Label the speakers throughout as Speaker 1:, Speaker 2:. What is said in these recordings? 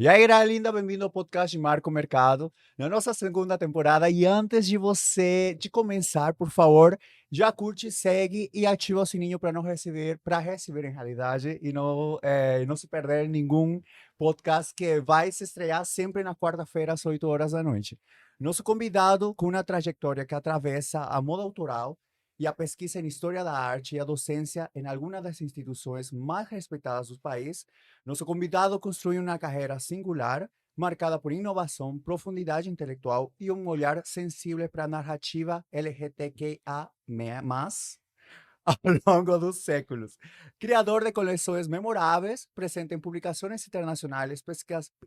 Speaker 1: E aí, galera linda, bem-vindo ao podcast de Marco Mercado, na nossa segunda temporada. E antes de começar, por favor, já curte, segue e ativa o sininho para receber em realidade e não se perder nenhum podcast que vai se estrear sempre na quarta-feira às 8 horas da noite. Nosso convidado com uma trajetória que atravessa a moda autoral e a pesquisa em história da arte e a docência em algumas das instituições mais respeitadas do país. Nosso convidado construiu uma carreira singular, marcada por inovação, profundidade intelectual e um olhar sensível para a narrativa LGBTQIA+, ao longo dos séculos. Criador de coleções memoráveis, presente em publicações internacionais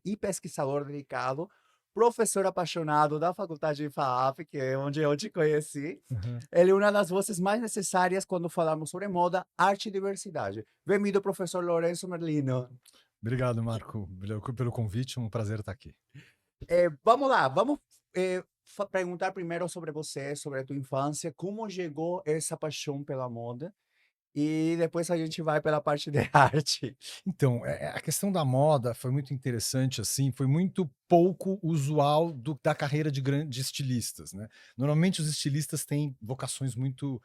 Speaker 1: e pesquisador dedicado, professor apaixonado da Faculdade de FAAP, que é onde eu te conheci.
Speaker 2: Uhum.
Speaker 1: Ele é uma das vozes mais necessárias quando falamos sobre moda, arte e diversidade. Bem-vindo, professor Lourenço Merlino.
Speaker 2: Obrigado, Marco, pelo convite. Um prazer estar aqui.
Speaker 1: Vamos lá, vamos perguntar primeiro sobre você, sobre a tua infância, como chegou essa paixão pela moda, e depois a gente vai pela parte de arte.
Speaker 2: Então, a questão da moda foi muito interessante, assim, foi muito pouco usual da carreira de grandes estilistas, né. Normalmente os estilistas têm vocações muito,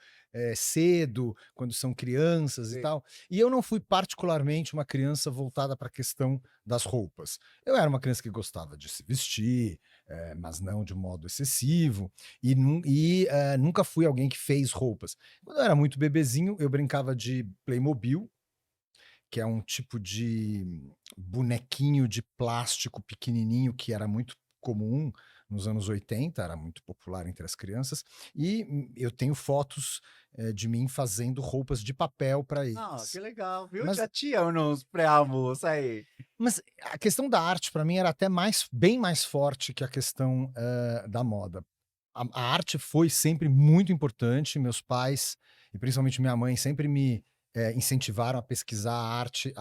Speaker 2: cedo, quando são crianças e
Speaker 1: Sim.
Speaker 2: tal, e eu não fui particularmente uma criança voltada para a questão das roupas. Eu era uma criança que gostava de se vestir, mas não de modo excessivo, nunca fui alguém que fez roupas. Quando eu era muito bebezinho, eu brincava de Playmobil, que é um tipo de bonequinho de plástico pequenininho que era muito comum nos anos 80, era muito popular entre as crianças, e eu tenho fotos, de mim fazendo roupas de papel para
Speaker 1: Ah, que
Speaker 2: eles.
Speaker 1: legal, viu?
Speaker 2: Mas
Speaker 1: Já tinha uns preâmbulos aí.
Speaker 2: mas a questão da arte para mim era até bem mais forte que a questão, da moda. A arte foi sempre muito importante, meus pais, e principalmente minha mãe, sempre me, incentivaram a pesquisar a arte,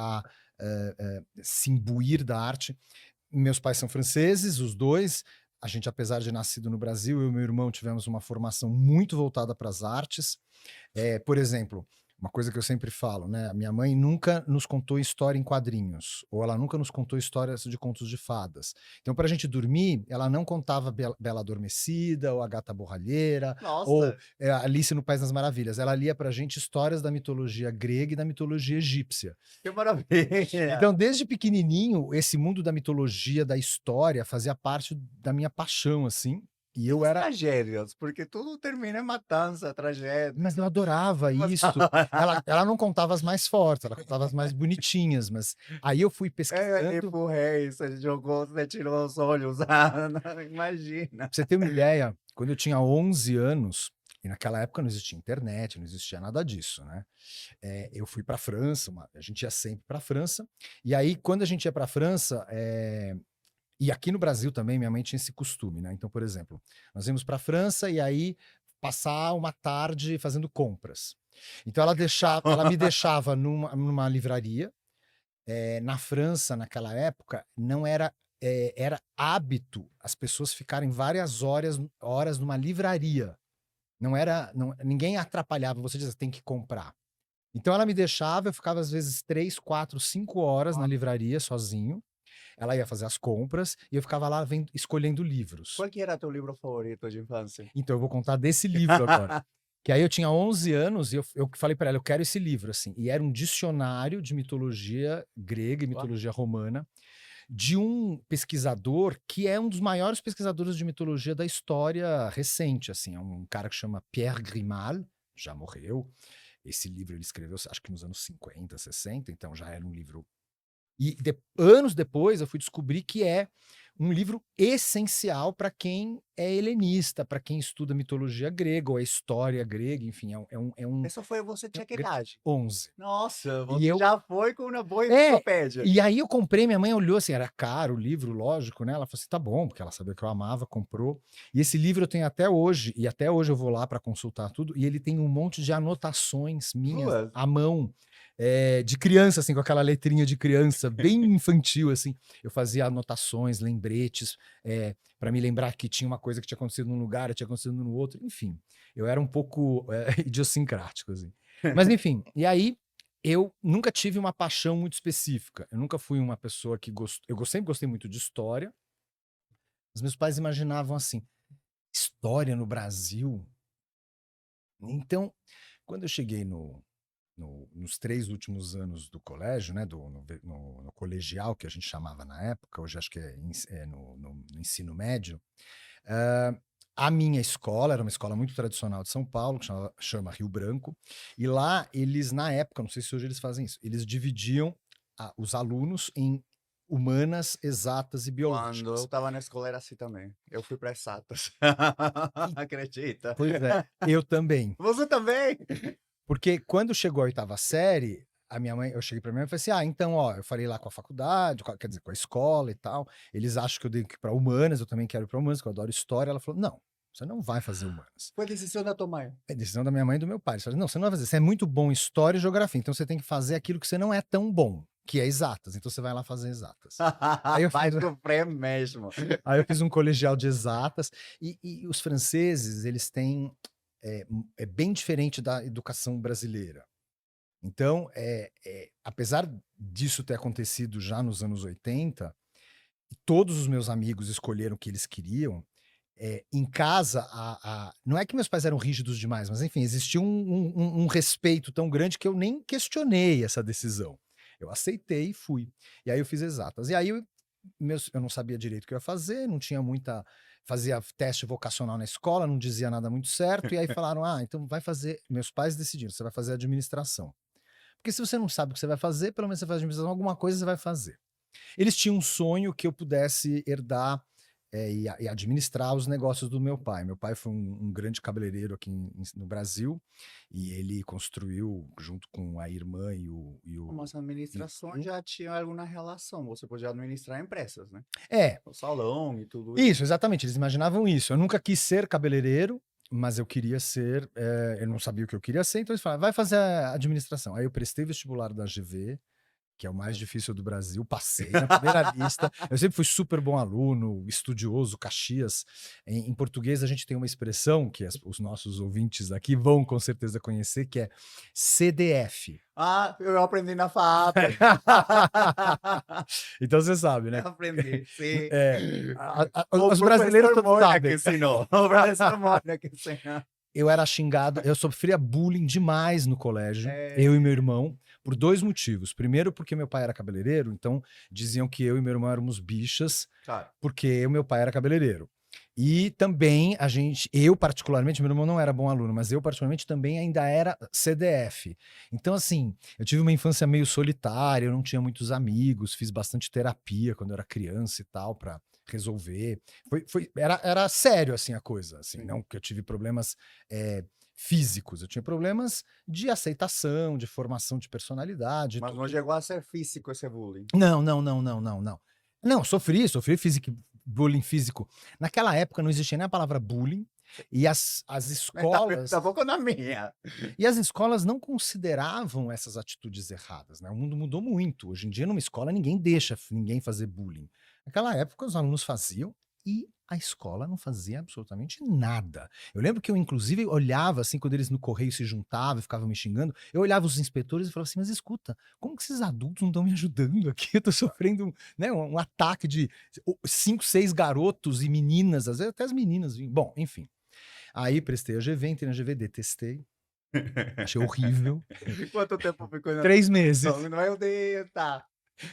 Speaker 2: se imbuir da arte. Meus pais são franceses, os 2. A gente, apesar de nascido no Brasil, eu e meu irmão tivemos uma formação muito voltada para as artes. Por exemplo, uma coisa que eu sempre falo, né, a minha mãe nunca nos contou história em quadrinhos, ou ela nunca nos contou histórias de contos de fadas. Então, para a gente dormir, ela não contava Bela Adormecida, ou a Gata Borralheira, ou,
Speaker 1: Nossa,
Speaker 2: Alice no País das Maravilhas. Ela lia para a gente histórias da mitologia grega e da mitologia egípcia.
Speaker 1: que maravilha.
Speaker 2: Então, desde pequenininho, esse mundo da mitologia, da história, fazia parte da minha paixão, assim, e
Speaker 1: E
Speaker 2: eu
Speaker 1: as
Speaker 2: era
Speaker 1: tragédias? Porque tudo termina em matança, tragédia.
Speaker 2: mas eu adorava
Speaker 1: Mas
Speaker 2: isso. Ela não contava as mais fortes, ela contava as mais bonitinhas, mas aí eu fui pesquisando.
Speaker 1: tipo rei, você jogou, você tirou os olhos. Ah, não, imagina.
Speaker 2: Pra você ter uma ideia, quando eu tinha 11 anos, e naquela época não existia internet, não existia nada disso, né, eu fui pra França, a gente ia sempre pra França, e aí quando a gente ia pra França, e aqui no Brasil também minha mãe tinha esse costume, né, então, por exemplo, nós íamos pra França e aí passar uma tarde fazendo compras. Então ela me deixava numa livraria. Na França, naquela época, não era, era hábito as pessoas ficarem várias horas numa livraria. Não era, ninguém atrapalhava, você dizia: "Tem que comprar". Então ela me deixava, eu ficava às vezes 3, 4, 5 horas na livraria sozinho, ela ia fazer as compras e eu ficava lá escolhendo livros.
Speaker 1: Qual que era teu livro favorito de infância?
Speaker 2: Então eu vou contar desse livro agora. Que aí eu tinha 11 anos e eu falei para ela: "Eu quero esse livro", assim, e era um dicionário de mitologia grega e
Speaker 1: Uau,
Speaker 2: mitologia romana, de um pesquisador que é um dos maiores pesquisadores de mitologia da história recente, assim, é um cara que chama Pierre Grimald, já morreu. Esse livro ele escreveu acho que nos anos 50, 60, então já era um livro anos depois eu fui descobrir que é um livro essencial para quem é helenista, para quem estuda mitologia grega ou a história grega, enfim,
Speaker 1: isso foi você
Speaker 2: é um
Speaker 1: tinha que
Speaker 2: gra
Speaker 1: idade?
Speaker 2: 11.
Speaker 1: Nossa,
Speaker 2: E
Speaker 1: você
Speaker 2: eu
Speaker 1: já foi com uma boa
Speaker 2: é,
Speaker 1: enciclopédia.
Speaker 2: e aí eu comprei, minha mãe olhou assim, era caro o livro, lógico, né, ela falou assim: "Tá bom", porque ela sabia que eu amava, comprou. E esse livro eu tenho até hoje, e até hoje eu vou lá para consultar tudo, e ele tem um monte de anotações minhas
Speaker 1: Suas?
Speaker 2: à mão, de criança, assim, com aquela letrinha de criança, bem infantil, assim. Eu fazia anotações, lembretes, pra me lembrar que tinha uma coisa que tinha acontecido num lugar, tinha acontecido no outro, enfim. Eu era um pouco, idiosincrático, assim. Mas enfim, e aí Eu nunca tive uma paixão muito específica. Eu nunca fui uma pessoa que sempre gostei muito de história. Os meus pais imaginavam assim: "História no Brasil?". Então, quando eu cheguei nos 3 últimos anos do colégio, né, no colegial, que a gente chamava na época, hoje acho que é no ensino médio, hã, a minha escola era uma escola muito tradicional de São Paulo, que chama Rio Branco, e lá eles, na época, não sei se hoje eles fazem isso, eles dividiam os alunos em humanas, exatas e
Speaker 1: Quando eu
Speaker 2: biológicas.
Speaker 1: estava na escola era assim também. Eu fui para exatas.
Speaker 2: E
Speaker 1: Acredita?
Speaker 2: pois é, eu também.
Speaker 1: Você também?
Speaker 2: Porque quando chegou a oitava série, a minha mãe eu cheguei pra minha mãe e falei assim: "Ah, então, ó, eu falei lá com a faculdade, quer dizer, com a escola e tal, eles acham que eu tenho que ir pra humanas, eu também quero ir pra humanas, que eu adoro história". Ela falou: "Não, você não vai fazer humanas".
Speaker 1: Foi decisão da tua mãe.
Speaker 2: É decisão da minha mãe e do meu pai. Eles falaram: "Não, você não vai fazer, você é muito bom em história e geografia, então você tem que fazer aquilo que você não é tão bom, que é exatas, então você vai lá fazer exatas". Aí eu
Speaker 1: Vai
Speaker 2: fiz
Speaker 1: sofrer mesmo.
Speaker 2: aí eu fiz um colegial de exatas, e os franceses, eles têm, é bem diferente da educação brasileira. Então, apesar disso ter acontecido já nos anos 80, e todos os meus amigos escolheram o que eles queriam, em casa não é que meus pais eram rígidos demais, mas enfim, existia um respeito tão grande que eu nem questionei essa decisão. Eu aceitei e fui. E aí eu fiz exatas. E aí eu não sabia direito o que eu ia fazer, não tinha muita. Fazia teste vocacional na escola, não dizia nada muito certo, e aí falaram: ah, então vai fazer. Meus pais decidiram, você vai fazer administração. Porque se você não sabe o que você vai fazer, pelo menos você faz administração, alguma coisa você vai fazer. Eles tinham um sonho que eu pudesse herdar, e administrar os negócios do meu pai. Meu pai foi um grande cabeleireiro aqui no Brasil, e ele construiu, junto com a irmã
Speaker 1: Mas a
Speaker 2: e o
Speaker 1: administração
Speaker 2: tio.
Speaker 1: já tinha alguma relação. Você podia administrar empresas, né?
Speaker 2: É,
Speaker 1: O salão e tudo isso.
Speaker 2: isso, exatamente, eles imaginavam isso. Eu nunca quis ser cabeleireiro, mas eu queria ser, eu não sabia o que eu queria ser, então eles falaram: "Vai fazer a administração". Aí eu prestei vestibular da GV, que é o mais difícil do Brasil, passei na primeira lista. Eu sempre fui super bom aluno, estudioso, Caxias. Em português, a gente tem uma expressão que os nossos ouvintes aqui vão com certeza conhecer, que é CDF.
Speaker 1: Ah, eu aprendi na FAAP.
Speaker 2: Então você sabe, né?
Speaker 1: Aprendi, sim.
Speaker 2: É,
Speaker 1: O
Speaker 2: os brasileiros
Speaker 1: professor
Speaker 2: todos
Speaker 1: Moura que
Speaker 2: sabem.
Speaker 1: ensinou. O professor Moura que ensinou.
Speaker 2: Eu era xingado, eu sofria bullying demais no colégio,
Speaker 1: É,
Speaker 2: eu e meu irmão, por 2 motivos. Primeiro, porque meu pai era cabeleireiro, então diziam que eu e meu irmão éramos bichas,
Speaker 1: claro.
Speaker 2: porque o meu pai era cabeleireiro. E também eu particularmente, meu irmão não era bom aluno, mas eu particularmente também ainda era CDF. Então, assim, eu tive uma infância meio solitária, eu não tinha muitos amigos, fiz bastante terapia quando eu era criança e tal, pra resolver. Era sério, assim, a coisa, assim,
Speaker 1: Sim.
Speaker 2: não que eu tive problemas, físicos, eu tinha problemas de aceitação, de formação de personalidade,
Speaker 1: Mas não
Speaker 2: tudo.
Speaker 1: chegou a ser físico esse bullying.
Speaker 2: Não, não, não, não, não, não. Não, sofri bullying físico. Naquela época não existia nem a palavra bullying, e as escolas
Speaker 1: Tampouco na minha.
Speaker 2: não consideravam essas atitudes erradas, né, o mundo mudou muito, hoje em dia numa escola ninguém deixa ninguém fazer bullying. Naquela época os alunos faziam, e a escola não fazia absolutamente nada. Eu lembro que eu inclusive olhava, assim, quando eles no correio se juntavam e ficavam me xingando, eu olhava os inspetores e falava assim: "Mas escuta, como que esses adultos não estão me ajudando aqui? Eu tô sofrendo né, um ataque de 5, 6 garotos e meninas, às vezes até as meninas vinham". Bom, enfim. Aí prestei a GV, entrei na GV, detestei, achei horrível.
Speaker 1: Quanto tempo ficou na
Speaker 2: 3 meses,
Speaker 1: Meu Deus, tá.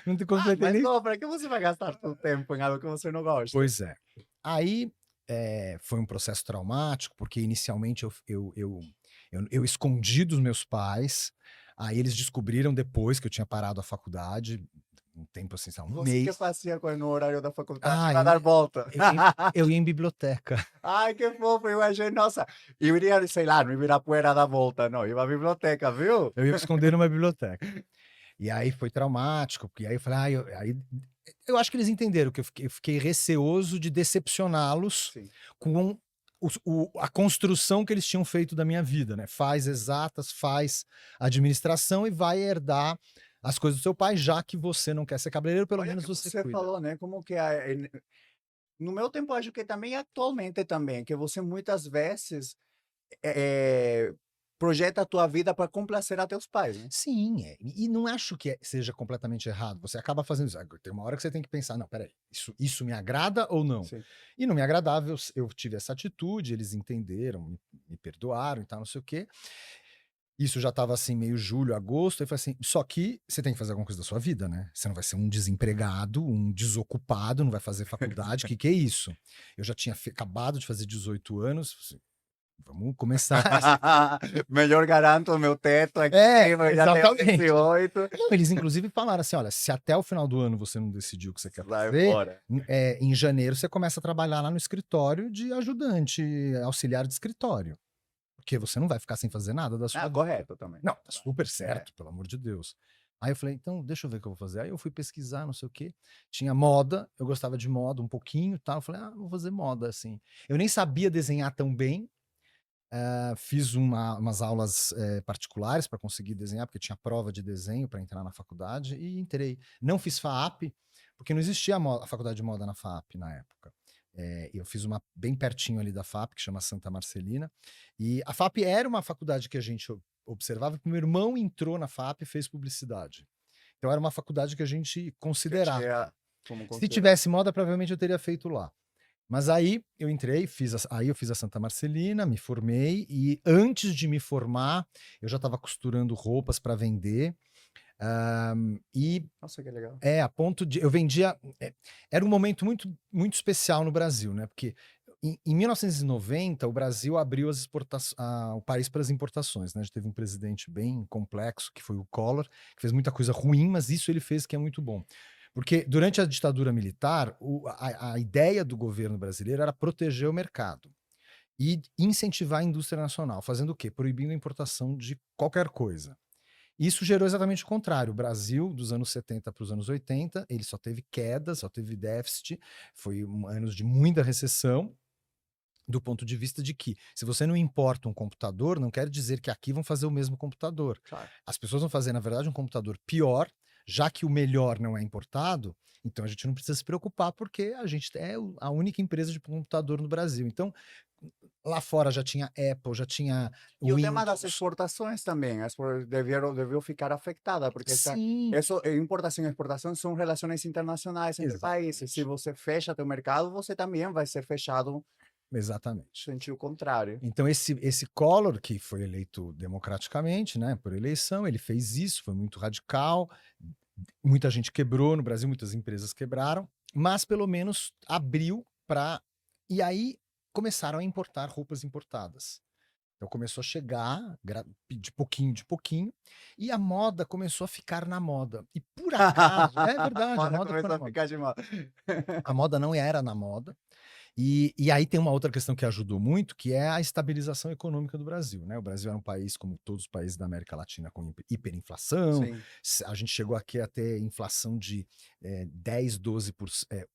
Speaker 2: não te
Speaker 1: Ah,
Speaker 2: completei
Speaker 1: mas
Speaker 2: nem.
Speaker 1: não, para que você vai gastar todo tempo em algo que você não gosta?
Speaker 2: Pois é. Aí, foi um processo traumático, porque inicialmente eu escondi dos meus pais, aí eles descobriram depois que eu tinha parado a faculdade, um tempo assim, sei lá, 1
Speaker 1: Você que
Speaker 2: mês.
Speaker 1: fazia no horário da faculdade
Speaker 2: Ah,
Speaker 1: para dar volta?
Speaker 2: eu ia em biblioteca.
Speaker 1: Ai, que fofo, eu achei, nossa, eu iria, sei lá, no Ibirapuera dar volta, não, ia à biblioteca, viu?
Speaker 2: Eu ia me esconder numa biblioteca. E aí foi traumático, porque aí eu falei: "Ai", eu acho que eles entenderam que eu fiquei receoso de decepcioná-los
Speaker 1: Sim.
Speaker 2: com a construção que eles tinham feito da minha vida, né. Faz exatas, faz administração e vai herdar as coisas do seu pai, já que você não quer ser cabeleireiro, pelo
Speaker 1: Olha
Speaker 2: menos
Speaker 1: que
Speaker 2: você
Speaker 1: você
Speaker 2: cuida.
Speaker 1: falou, né, como que no meu tempo, acho que também atualmente também, que você muitas vezes, eh projeta a tua vida para complacer a teus pais, né?
Speaker 2: Sim, e não acho que seja completamente errado. Você acaba fazendo isso. Tem uma hora que você tem que pensar: "Não, espera aí, isso me agrada ou não?".
Speaker 1: Sim.
Speaker 2: E não me agradava, eu tive essa atitude, eles entenderam, me perdoaram e tal, não sei o quê. Isso já estava, assim, meio julho, agosto, aí eu falei assim: "Só que você tem que fazer alguma coisa da sua vida, né, você não vai ser um desempregado, um desocupado, não vai fazer faculdade, que é isso?". Eu já tinha acabado de fazer 18 anos, assim: "Vamos começar esse".
Speaker 1: Melhor garanto o meu teto aqui,
Speaker 2: É,
Speaker 1: eu já tenho
Speaker 2: exatamente.
Speaker 1: 18,
Speaker 2: Não, eles inclusive falaram assim: "Olha, se até o final do ano você não decidiu o que você quer
Speaker 1: sai
Speaker 2: fazer,
Speaker 1: fora.
Speaker 2: em janeiro você começa a trabalhar lá no escritório de ajudante, auxiliar de escritório, porque você não vai ficar sem fazer nada da
Speaker 1: Ah,
Speaker 2: sua vida".
Speaker 1: correto também.
Speaker 2: Não, tá super
Speaker 1: É.
Speaker 2: certo, pelo amor de Deus. Aí eu falei: "Então deixa eu ver o que eu vou fazer". Aí eu fui pesquisar, não sei o quê, tinha moda, eu gostava de moda um pouquinho, tal, eu falei: "Ah, vou fazer moda, assim". Eu nem sabia desenhar tão bem, fiz umas aulas, particulares para conseguir desenhar, porque tinha prova de desenho para entrar na faculdade e entrei. Não fiz FAAP, porque não existia a faculdade de moda na FAAP na época. Eu fiz uma bem pertinho ali da FAAP, que chama Santa Marcelina, e a FAAP era uma faculdade que a gente observava, porque meu irmão entrou na FAAP e fez publicidade. Então era uma faculdade que a gente
Speaker 1: Que
Speaker 2: considerava.
Speaker 1: tinha como
Speaker 2: Se
Speaker 1: considerar.
Speaker 2: tivesse moda, provavelmente eu teria feito lá. Mas aí eu entrei, aí eu fiz a Santa Marcelina, me formei e antes de me formar, eu já estava costurando roupas para vender, e
Speaker 1: Nossa, que legal.
Speaker 2: a ponto de eu vendia, era um momento muito especial no Brasil, né, porque em 1990 o Brasil abriu o país para as importações, né, a gente teve um presidente bem complexo, que foi o Collor, que fez muita coisa ruim, mas isso ele fez que é muito bom. Porque durante a ditadura militar, a ideia do governo brasileiro era proteger o mercado e incentivar a indústria nacional, fazendo o quê? Proibindo a importação de qualquer coisa. Isso gerou exatamente o contrário. O Brasil, dos anos 70 para os anos 80, ele só teve queda, só teve déficit, foi anos de muita recessão, do ponto de vista de que, se você não importa um computador, não quer dizer que aqui vão fazer o mesmo computador.
Speaker 1: Claro.
Speaker 2: As pessoas vão fazer, na verdade, um computador pior, já que o melhor não é importado, então a gente não precisa se preocupar, porque a gente é a única empresa de computador no Brasil. Então, lá fora já tinha Apple, já tinha
Speaker 1: E o tema das
Speaker 2: Windows.
Speaker 1: exportações também, deviam ficar afetadas, porque
Speaker 2: Sim,
Speaker 1: importação e exportação são relações internacionais entre países. Se
Speaker 2: exatamente.
Speaker 1: você fecha teu mercado, você também vai ser fechado no
Speaker 2: Exatamente.
Speaker 1: sentido contrário.
Speaker 2: Então esse Collor, que foi eleito democraticamente, né, por eleição, ele fez isso, foi muito radical, muita gente quebrou no Brasil, muitas empresas quebraram, mas pelo menos abriu para, e aí começaram a importar roupas importadas. Então começou a chegar de pouquinho, e a moda começou a ficar na moda. E por acaso é
Speaker 1: A
Speaker 2: verdade, a
Speaker 1: moda
Speaker 2: moda ficou
Speaker 1: começou
Speaker 2: na
Speaker 1: a
Speaker 2: moda.
Speaker 1: ficar de mal.
Speaker 2: A moda não era na moda, e aí tem uma outra questão que ajudou muito, que é a estabilização econômica do Brasil, né. O Brasil era um país, como todos os países da América Latina, com hiperinflação,
Speaker 1: Sim.
Speaker 2: a gente chegou aqui a ter inflação de, 10,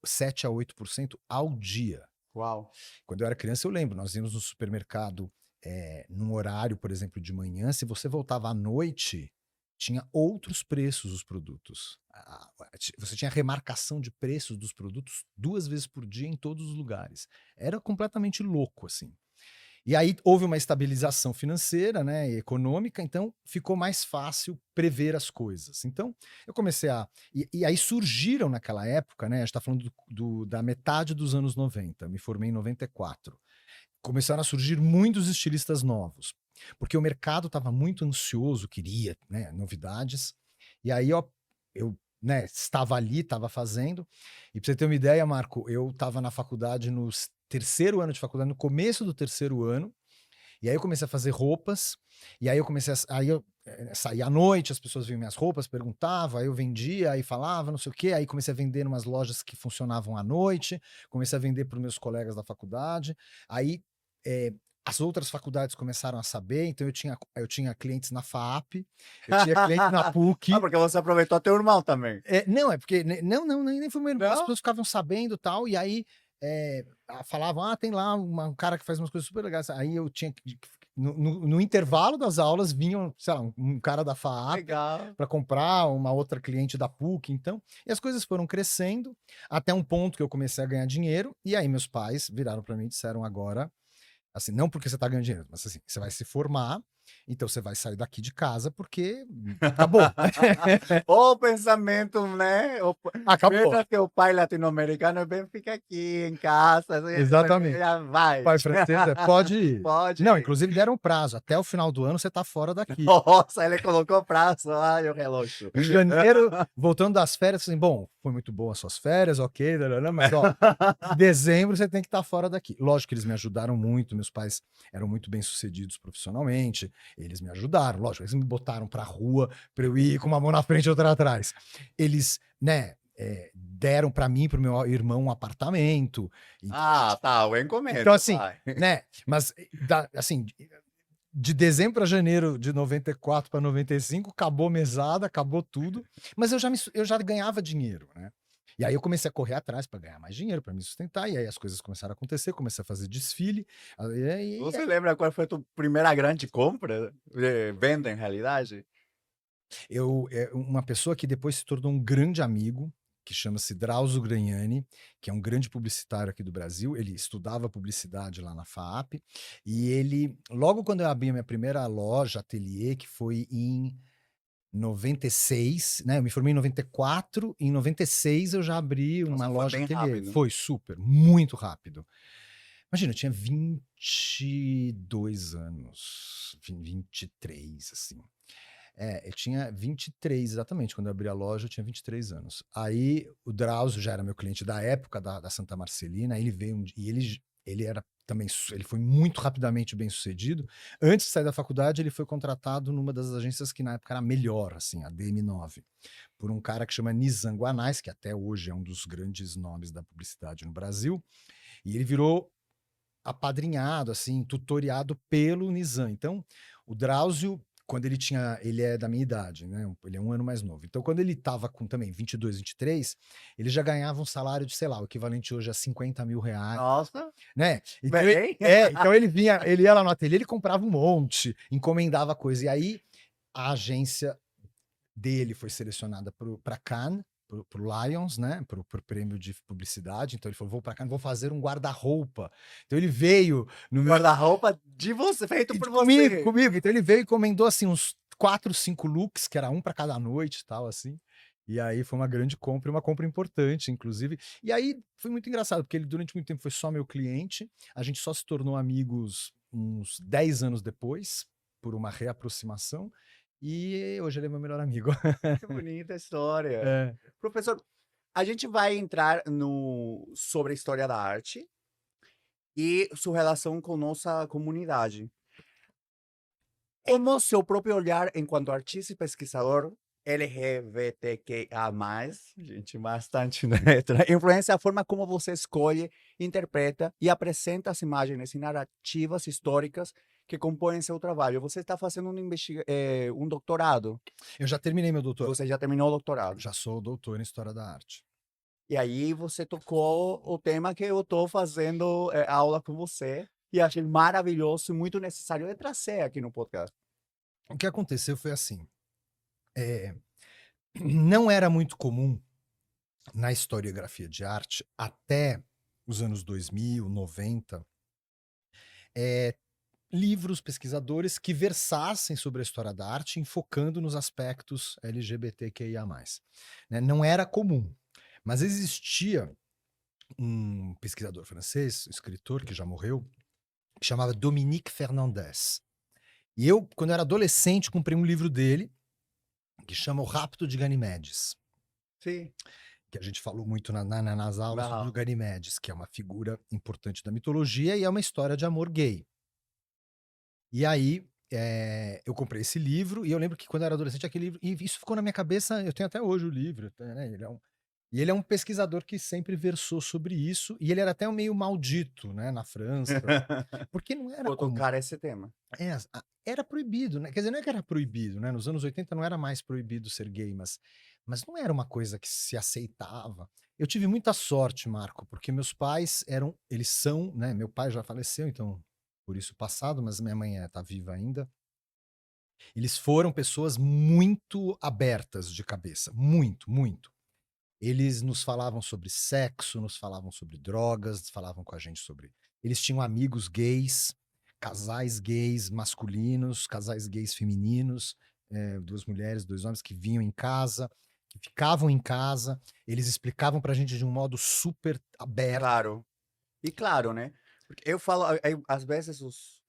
Speaker 2: 7 a 8% ao dia.
Speaker 1: Uau.
Speaker 2: Quando eu era criança eu lembro, nós íamos no supermercado, num horário, por exemplo, de manhã, se você voltava à noite, tinha outros preços os produtos. Você tinha remarcação de preços dos produtos 2 vezes por dia em todos os lugares. Era completamente louco, assim. E aí houve uma estabilização financeira, né, e econômica, então ficou mais fácil prever as coisas. Então eu comecei e aí surgiram naquela época, né, a gente tá falando da metade dos anos 90, me formei em 94. Começaram a surgir muitos estilistas novos, porque o mercado estava muito ansioso, queria, né, novidades, e aí eu, né, estava ali, estava fazendo, e pra você ter uma ideia, Marco, eu estava na faculdade no terceiro ano de faculdade, no começo do terceiro ano, e aí eu comecei a fazer roupas, e aí eu comecei aí eu saía à noite, as pessoas viam minhas roupas, perguntavam, aí eu vendia, aí falava, não sei o quê, aí comecei a vender em umas lojas que funcionavam à noite, comecei a vender para os meus colegas da faculdade, aí, as outras faculdades começaram a saber, então eu tinha clientes na FAAP, eu tinha cliente na
Speaker 1: Ah,
Speaker 2: PUC.
Speaker 1: porque você aproveitou teu irmão também.
Speaker 2: Não, é porque não, nem foi meu irmão, as
Speaker 1: Não?
Speaker 2: pessoas ficavam sabendo, tal, e aí, falavam: "Ah, tem lá um cara que faz umas coisas super legais", aí eu tinha que no intervalo das aulas vinham, sei lá, um cara da FAAP
Speaker 1: Legal.
Speaker 2: para comprar, uma outra cliente da PUC, então, e as coisas foram crescendo, até um ponto que eu comecei a ganhar dinheiro, e aí meus pais viraram para mim e disseram: "Agora, assim, não porque você tá ganhando dinheiro, mas assim, você vai se formar, Então você vai sair daqui de casa porque acabou.
Speaker 1: O pensamento, né?
Speaker 2: Acabou.
Speaker 1: Mesmo que o pai latino-americano bem fica aqui em casa,
Speaker 2: Exatamente.
Speaker 1: já vai.
Speaker 2: Pai francês pode ir.
Speaker 1: Pode
Speaker 2: Não,
Speaker 1: ir.
Speaker 2: inclusive deram um prazo. Até o final do ano você tá fora daqui.
Speaker 1: Nossa, ele colocou prazo, ai, o relógio.
Speaker 2: Em janeiro, voltando das férias, assim, bom, foi muito boa as suas férias, ok, mas ó, em dezembro você tem que estar fora daqui. Lógico que eles me ajudaram muito, meus pais eram muito bem-sucedidos profissionalmente, eles me ajudaram, lógico, eles me botaram pra rua pra eu ir com uma mão na frente e outra atrás. Eles, né, deram pra mim e pro meu irmão um apartamento.
Speaker 1: Ah, tá, bem começo,
Speaker 2: Então, assim,
Speaker 1: vai.
Speaker 2: né, mas, assim, de dezembro para janeiro de 94 para 95, acabou mesada, acabou tudo, mas eu já ganhava dinheiro, né? E aí eu comecei a correr atrás para ganhar mais dinheiro, para me sustentar, e aí as coisas começaram a acontecer, comecei a fazer desfile,
Speaker 1: Você lembra qual foi a tua primeira grande compra? Venda, em realidade?
Speaker 2: uma pessoa que depois se tornou um grande amigo, que chama-se Drauzio Gragnani, que é um grande publicitário aqui do Brasil. Ele estudava publicidade lá na FAAP, e ele, logo quando eu abri a minha primeira loja, ateliê, que foi em 96, né? Eu me formei em 94, em 96 eu já abri uma
Speaker 1: Nossa, foi
Speaker 2: loja
Speaker 1: bem
Speaker 2: ateliê.
Speaker 1: rápido.
Speaker 2: Foi super, muito rápido. Imagina, eu tinha 22 anos, 23, assim. Eu tinha 23, exatamente. Quando eu abri a loja, eu tinha 23 anos. Aí o Drauzio já era meu cliente da época da Santa Marcelina. Ele veio e ele era também, ele foi muito rapidamente bem sucedido. Antes de sair da faculdade, ele foi contratado numa das agências que na época era melhor, assim, a DM9, por um cara que chama Nizam Guanais, que até hoje é um dos grandes nomes da publicidade no Brasil. E ele virou apadrinhado, assim, tutoriado pelo Nizam. Então, o Drauzio, quando ele é da minha idade, né? Ele é um ano mais novo. Então, quando ele estava com também 22, 23, ele já ganhava um salário de, sei lá, o equivalente hoje a 50 mil reais,
Speaker 1: Nossa,
Speaker 2: né? Então,
Speaker 1: bem.
Speaker 2: então ele ia lá no ateliê, ele comprava um monte, encomendava coisa. E aí, a agência dele foi selecionada para Cannes, pro Lions, né, pro prêmio de publicidade. Então ele falou, vou para Cannes, vou fazer um guarda-roupa. Então ele veio no meu
Speaker 1: Guarda-roupa de você, feito por
Speaker 2: comigo,
Speaker 1: você.
Speaker 2: comigo. Então ele veio e encomendou assim uns 4, 5 looks, que era um para cada noite e tal, assim. E aí foi uma grande compra, e uma compra importante, inclusive. E aí foi muito engraçado, porque ele durante muito tempo foi só meu cliente. A gente só se tornou amigos uns 10 anos depois, por uma reaproximação. E hoje ele é meu melhor amigo.
Speaker 1: Que bonita história.
Speaker 2: É.
Speaker 1: Professor, a gente vai entrar sobre a história da arte e sua relação com nossa comunidade. Como seu próprio olhar enquanto artista e pesquisador LGBTQIA+, gente, bastante letra, influencia a forma como você escolhe, interpreta e apresenta as imagens e narrativas históricas que compõem seu trabalho. Você está fazendo um doutorado.
Speaker 2: Eu já terminei meu doutorado.
Speaker 1: Você já terminou o doutorado.
Speaker 2: Já sou doutor em História da Arte.
Speaker 1: E aí você tocou o tema que eu estou fazendo aula com você e achei maravilhoso e muito necessário de trazer aqui no podcast.
Speaker 2: O que aconteceu foi assim, não era muito comum na historiografia de arte, até os anos 2000, 90, livros, pesquisadores que versassem sobre a história da arte, enfocando nos aspectos LGBTQIA+. Né? Não era comum, mas existia um pesquisador francês, escritor que já morreu, que chamava Dominique Fernandez. E eu, quando era adolescente, comprei um livro dele, que chama O Rapto de Ganimedes.
Speaker 1: Sim.
Speaker 2: Que a gente falou muito nas aulas sobre o
Speaker 1: Não.
Speaker 2: Ganimedes, que é uma figura importante da mitologia e é uma história de amor gay. E aí, eu comprei esse livro, e eu lembro que quando eu era adolescente, aquele livro, e isso ficou na minha cabeça, eu tenho até hoje o livro, né? Ele é um pesquisador que sempre versou sobre isso, e ele era até meio maldito, né, na França, porque não era
Speaker 1: Vou
Speaker 2: comum.
Speaker 1: tocar esse tema.
Speaker 2: Era proibido, né? Quer dizer, não é que era proibido, né? Nos anos 80 não era mais proibido ser gay, mas não era uma coisa que se aceitava. Eu tive muita sorte, Marco, porque meus pais eles são, né? Meu pai já faleceu, então por isso passado, mas minha mãe tá viva ainda. Eles foram pessoas muito abertas de cabeça, muito, muito. Eles nos falavam sobre sexo, nos falavam sobre drogas, falavam com a gente sobre. Eles tinham amigos gays, casais gays masculinos, casais gays femininos, 2 mulheres, 2 homens que vinham em casa, que ficavam em casa, eles explicavam pra gente de um modo super aberto.
Speaker 1: Claro. E claro, né? Porque eu falo, às vezes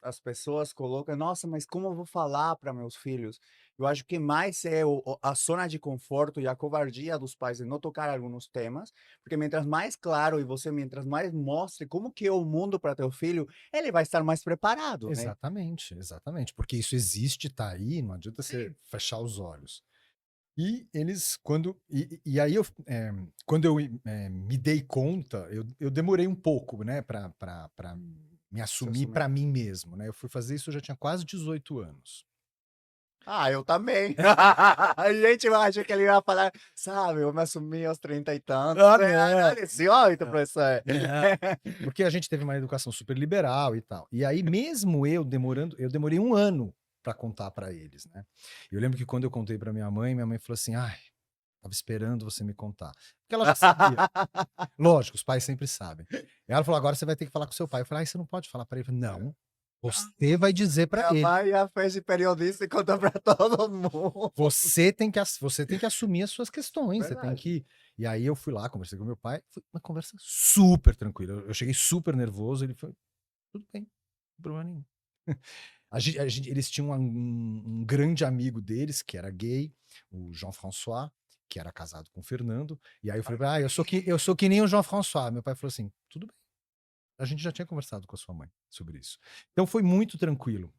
Speaker 1: as pessoas colocam, nossa, mas como eu vou falar para meus filhos? Eu acho que mais é a zona de conforto e a covardia dos pais de não tocar alguns temas, porque mientras mais claro e você, mientras mais mostre como que é o mundo para teu filho, ele vai estar mais preparado, né?
Speaker 2: Exatamente, exatamente, porque isso existe, tá aí, não adianta você
Speaker 1: Sim.
Speaker 2: fechar os olhos. E eles quando e aí eu, quando eu, me dei conta, eu demorei um pouco, né, pra me
Speaker 1: Se
Speaker 2: assumir
Speaker 1: assumir.
Speaker 2: pra mim mesmo, né, eu fui fazer isso, eu já tinha quase 18 anos.
Speaker 1: Ah, eu também. A gente acha que ele ia falar, sabe, eu me assumi aos 30 e tantos.
Speaker 2: Ah,
Speaker 1: Ah,
Speaker 2: não,
Speaker 1: 18,
Speaker 2: não,
Speaker 1: professor.
Speaker 2: não, porque a gente teve uma educação super liberal e tal. E aí mesmo eu demorei 1 ano pra contar pra eles, né. Eu lembro que quando eu contei pra minha mãe falou assim: "Ai, estava esperando você me contar", porque ela já sabia. Lógico, os pais sempre sabem. E ela falou: "Agora você vai ter que falar com seu pai". Eu falei: "Ai, você não pode falar pra ele". Eu falei: "Não, você vai dizer pra
Speaker 1: Minha
Speaker 2: ele.
Speaker 1: mãe já fez de periodista e contou pra todo mundo.
Speaker 2: Você tem que assumir as suas questões, você tem
Speaker 1: Verdade.
Speaker 2: que". E aí eu fui lá, conversei com meu pai, foi uma conversa super tranquila. Eu cheguei super nervoso, ele foi: "Tudo bem, não tem problema nenhum". A gente eles tinham um grande amigo deles, que era gay, o Jean-François, que era casado com o Fernando, e aí eu falei: "Ah, eu sou que nem o Jean-François". Meu pai falou assim: "Tudo bem". A gente já tinha conversado com a sua mãe sobre isso. Então foi muito tranquilo.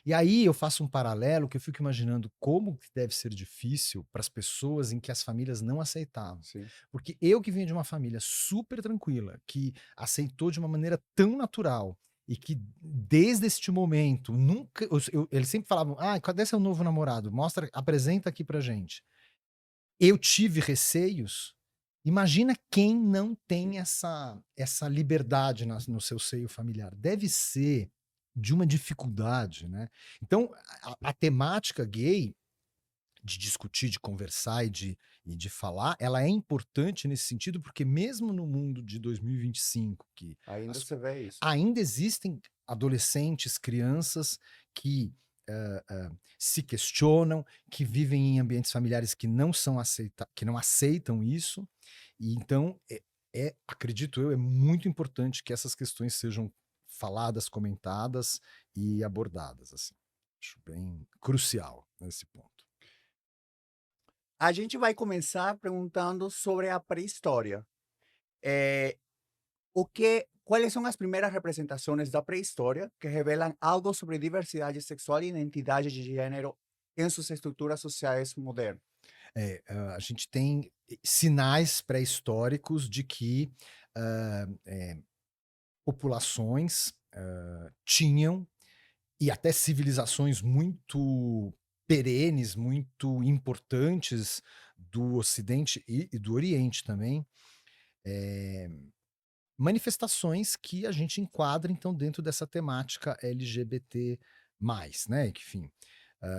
Speaker 2: E aí eu faço um paralelo que eu fico imaginando como que deve ser difícil para as pessoas em que as famílias não aceitavam.
Speaker 1: Sim.
Speaker 2: Porque eu que venho de uma família super tranquila, que aceitou de uma maneira tão natural e que desde este momento nunca eles sempre falavam: "Ah, cadê seu novo namorado? Mostra, apresenta aqui pra gente". Eu tive receios, imagina quem não tem essa liberdade no seu seio familiar. Deve ser de uma dificuldade, né. Então a temática gay, de discutir, de conversar e de falar, ela é importante nesse sentido, porque mesmo no mundo de 2025, que
Speaker 1: Ainda
Speaker 2: as
Speaker 1: você vê isso.
Speaker 2: ainda existem adolescentes, crianças que, se questionam, que vivem em ambientes familiares que não aceitam isso, e então acredito eu, é muito importante que essas questões sejam faladas, comentadas e abordadas, assim. Acho bem crucial nesse ponto.
Speaker 1: A gente vai começar perguntando sobre a pré-história. Eh, quais são as primeiras representações da pré-história que revelam algo sobre diversidade sexual e identidade de gênero em suas estruturas sociais modernas?
Speaker 2: A gente tem sinais pré-históricos de que, populações, tinham, e até civilizações muito perenes, muito importantes do Ocidente e do Oriente também, eh, manifestações que a gente enquadra então dentro dessa temática LGBT+, né, que enfim,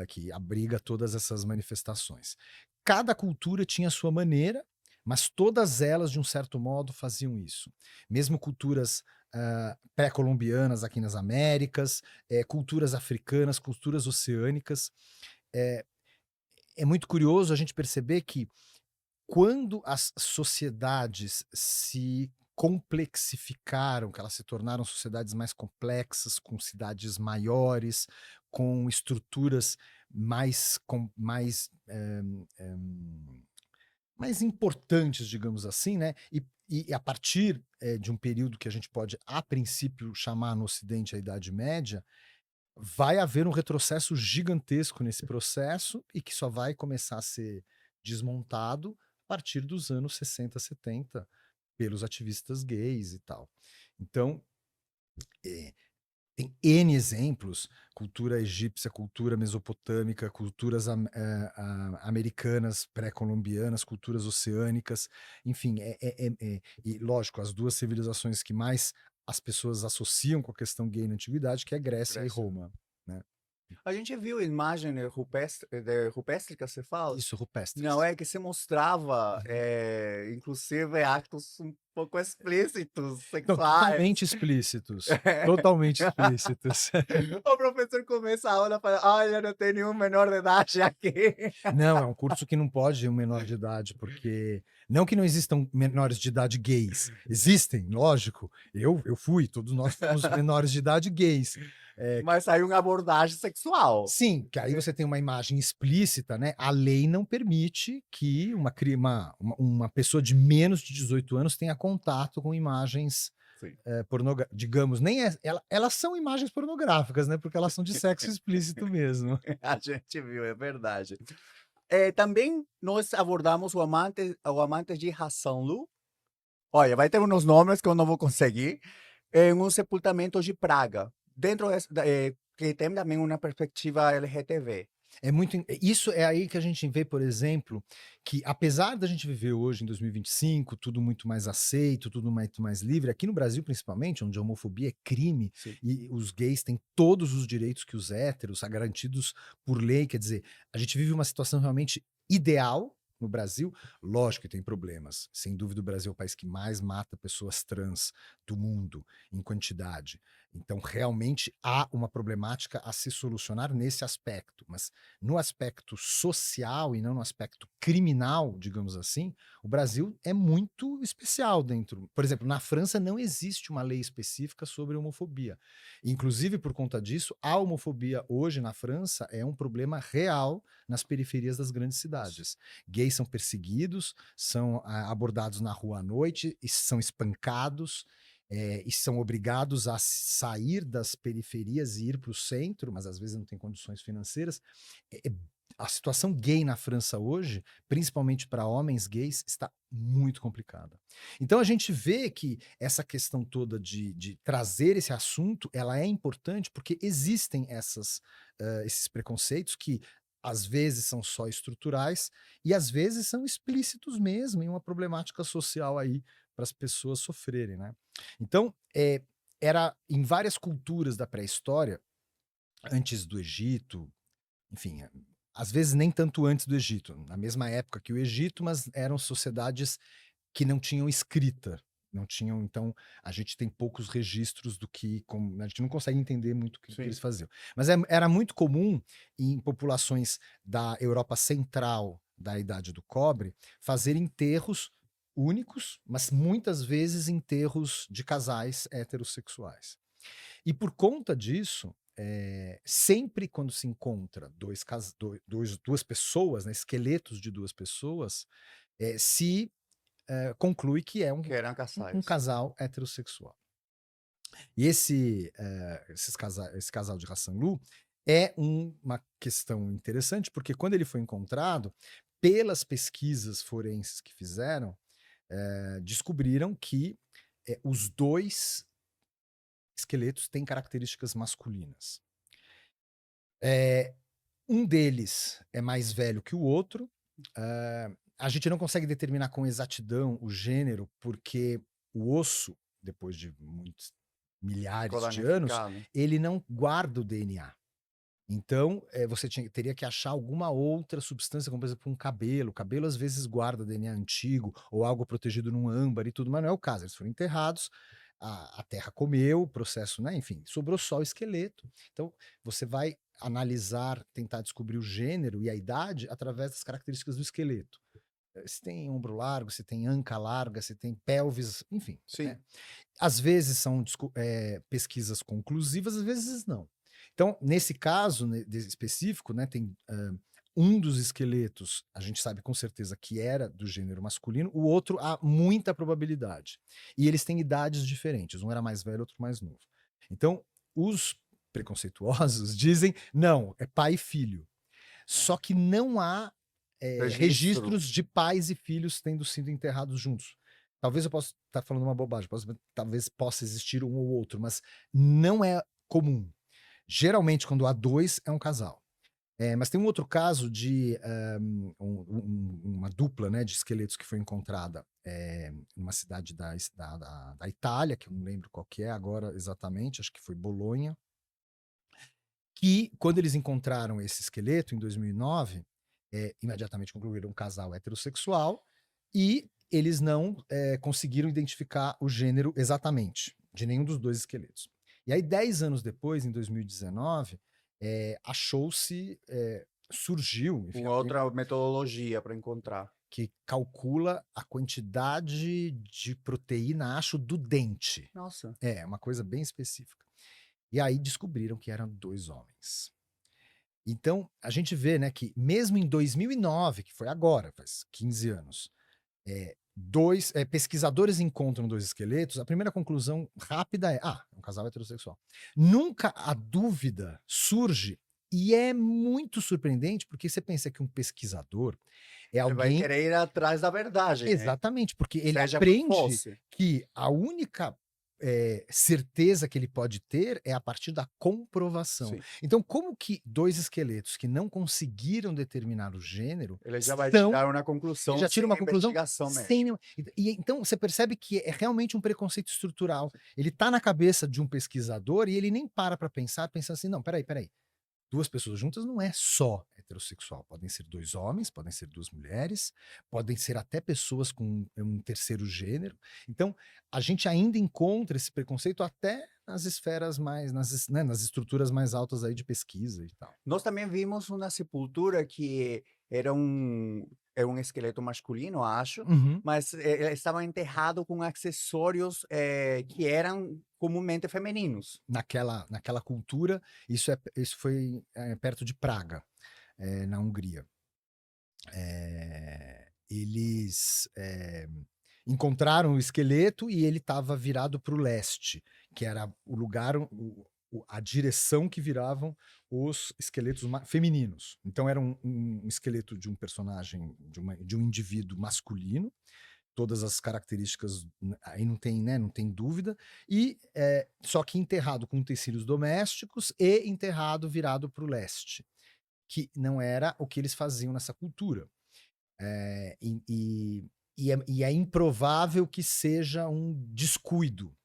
Speaker 2: que abriga todas essas manifestações. Cada cultura tinha a sua maneira, mas todas elas, de um certo modo, faziam isso. Mesmo culturas, pré-colombianas aqui nas Américas, culturas africanas, culturas oceânicas. É é muito curioso a gente perceber que quando as sociedades se complexificaram, que elas se tornaram sociedades mais complexas, com cidades maiores, com estruturas mais importantes, digamos assim, né, e a partir, de um período que a gente pode, a princípio, chamar no Ocidente a Idade Média, vai haver um retrocesso gigantesco nesse processo e que só vai começar a ser desmontado a partir dos anos 60, 70, pelos ativistas gays e tal. Então, eh, tem N exemplos, cultura egípcia, cultura mesopotâmica, culturas americanas, pré-colombianas, culturas oceânicas, enfim, e lógico, as 2 civilizações que mais as pessoas associam com a questão gay na antiguidade, que é Grécia e
Speaker 1: Grécia.
Speaker 2: Roma, né.
Speaker 1: A gente viu imagem rupestre que você fala?
Speaker 2: Isso,
Speaker 1: Não
Speaker 2: rupestres.
Speaker 1: é que se mostrava,
Speaker 2: Uhum.
Speaker 1: inclusive atos pouco explícitos,
Speaker 2: Não,
Speaker 1: sexuais.
Speaker 2: totalmente explícitos. Totalmente explícitos.
Speaker 1: O professor começa a aula e fala: olha, não tem nenhum menor de idade aqui.
Speaker 2: Não, é um curso que não pode um menor de idade, porque não que não existam menores de idade gays, existem, lógico. Eu fui, todos nós fomos menores de idade gays.
Speaker 1: Mas aí uma abordagem sexual.
Speaker 2: Sim, que aí você tem uma imagem explícita, né? A lei não permite que uma pessoa de menos de 18 anos tenha contato com imagens
Speaker 1: Sim,
Speaker 2: digamos, nem elas são imagens pornográficas, né? Porque elas são de sexo explícito mesmo.
Speaker 1: a gente viu, é verdade. Também nós abordamos o amante de Hassanlu. Olha, vai ter uns nomes que eu não vou conseguir. Em um sepultamento de Praga. Dentro que tem também uma perspectiva LGTB.
Speaker 2: Isso é aí que a gente vê, por exemplo, que apesar da gente viver hoje em 2025, tudo muito mais aceito, tudo muito mais livre, aqui no Brasil principalmente, onde a homofobia é crime
Speaker 1: Sim.
Speaker 2: e os gays têm todos os direitos que os héteros, garantidos por lei, quer dizer, a gente vive uma situação realmente ideal no Brasil. Lógico que tem problemas, sem dúvida o Brasil é o país que mais mata pessoas trans do mundo em quantidade. Então, realmente há uma problemática a se solucionar nesse aspecto, mas no aspecto social e não no aspecto criminal, digamos assim, o Brasil é muito especial dentro. Por exemplo, na França não existe uma lei específica sobre homofobia. Inclusive, por conta disso, a homofobia hoje na França é um problema real nas periferias das grandes cidades. Gays são perseguidos, são abordados na rua à noite e são espancados. E são obrigados a sair das periferias e ir para o centro, mas às vezes não têm condições financeiras. A situação gay na França hoje, principalmente para homens gays, está muito complicada. Então a gente vê que essa questão toda de trazer esse assunto, ela é importante porque existem esses preconceitos que às vezes são só estruturais e às vezes são explícitos mesmo em uma problemática social aí para as pessoas sofrerem, né? Então, era em várias culturas da pré-história, antes do Egito, enfim, às vezes nem tanto antes do Egito, na mesma época que o Egito, mas eram sociedades que não tinham escrita, não tinham, então a gente tem poucos registros do que, a gente não consegue entender muito o que
Speaker 1: Sim.
Speaker 2: eles faziam. Mas era muito comum em populações da Europa Central, da Idade do Cobre, fazer enterros únicos, mas muitas vezes enterros de casais heterossexuais. E por conta disso, sempre quando se encontra duas pessoas, né, esqueletos de duas pessoas, se conclui que é
Speaker 1: Que eram
Speaker 2: um
Speaker 1: casais.
Speaker 2: casal heterossexual. E esse casal de Hassanlu é uma questão interessante, porque quando ele foi encontrado, pelas pesquisas forenses que fizeram, descobriram que os dois esqueletos têm características masculinas. Um deles é mais velho que o outro. A gente não consegue determinar com exatidão o gênero, porque o osso, depois de muitos milhares de anos,
Speaker 1: Colonificado.
Speaker 2: ele não guarda o DNA. Então, você teria que achar alguma outra substância, como por exemplo um cabelo. O cabelo às vezes guarda DNA antigo ou algo protegido num âmbar e tudo, mas não é o caso. Eles foram enterrados, a terra comeu, o processo, né? Enfim, sobrou só o esqueleto. Então, você vai analisar, tentar descobrir o gênero e a idade através das características do esqueleto. Se tem ombro largo, se tem anca larga, se tem pelvis, enfim.
Speaker 1: Sim.
Speaker 2: Né? Às vezes são pesquisas conclusivas, às vezes não. Então, nesse caso específico, né, tem um dos esqueletos, a gente sabe com certeza que era do gênero masculino, o outro há muita probabilidade. E eles têm idades diferentes, um era mais velho, outro mais novo. Então, os preconceituosos dizem, não, é pai e filho. Só que não há
Speaker 1: Registro.
Speaker 2: registros de pais e filhos tendo sido enterrados juntos. Talvez eu possa estar falando uma bobagem, talvez possa existir um ou outro, mas não é comum. Geralmente, quando há dois, é um casal. Mas tem um outro caso de uma dupla, né, de esqueletos que foi encontrada numa cidade da Itália, que eu não lembro qual que é agora exatamente, acho que foi Bolonha, que quando eles encontraram esse esqueleto em 2009, imediatamente concluíram um casal heterossexual e eles não conseguiram identificar o gênero exatamente de nenhum dos dois esqueletos. E aí, 10 anos depois, em 2019, achou-se, surgiu, enfim,
Speaker 1: Com outra metodologia para encontrar.
Speaker 2: que calcula a quantidade de proteína, acho, do dente.
Speaker 1: Nossa.
Speaker 2: É, uma coisa bem específica. E aí descobriram que eram 2 homens. Então, a gente vê, né, que mesmo em 2009, que foi agora, faz 15 anos, pesquisadores encontram 2 esqueletos, a primeira conclusão rápida é: "Ah, é um casal heterossexual". Nunca a dúvida surge, e é muito surpreendente, porque você pensa que um pesquisador é
Speaker 1: Ele vai
Speaker 2: alguém.
Speaker 1: querer ir atrás da verdade, né?
Speaker 2: Exatamente, porque ele
Speaker 1: Seja o que
Speaker 2: aprende
Speaker 1: fosse.
Speaker 2: que a única, certeza que ele pode ter é a partir da comprovação.
Speaker 1: Sim.
Speaker 2: Então, como que 2 esqueletos que não conseguiram determinar o gênero
Speaker 1: Ele já vai
Speaker 2: são
Speaker 1: tirar uma
Speaker 2: ele
Speaker 1: conclusão
Speaker 2: já tira
Speaker 1: sem
Speaker 2: uma
Speaker 1: a
Speaker 2: conclusão
Speaker 1: investigação
Speaker 2: sem
Speaker 1: mesmo.
Speaker 2: nenhuma então você percebe que é realmente um preconceito estrutural. Ele tá na cabeça de um pesquisador e ele nem para pensar, pensa assim: "Não, espera aí, 2 pessoas juntas não é só heterossexual, podem ser 2 homens, podem ser 2 mulheres, podem ser até pessoas com um terceiro gênero". Então, a gente ainda encontra esse preconceito até nas esferas mais nas estruturas mais altas aí de pesquisa e tal.
Speaker 1: Nós também vimos uma sepultura que era um esqueleto masculino, acho,
Speaker 2: Uhum.
Speaker 1: mas estava enterrado com acessórios que eram comumente femininos.
Speaker 2: Naquela cultura, isso foi, perto de Praga, na Hungria. Eles, encontraram o esqueleto e ele estava virado para o leste, que era o lugar, a direção que viravam os esqueletos femininos. Então era um esqueleto de um personagem, de um indivíduo masculino, todas as características, aí não tem, né, não tem dúvida, e só que enterrado com utensílios domésticos e enterrado virado para o leste, que não era o que eles faziam nessa cultura. É, e é improvável que seja um descuido,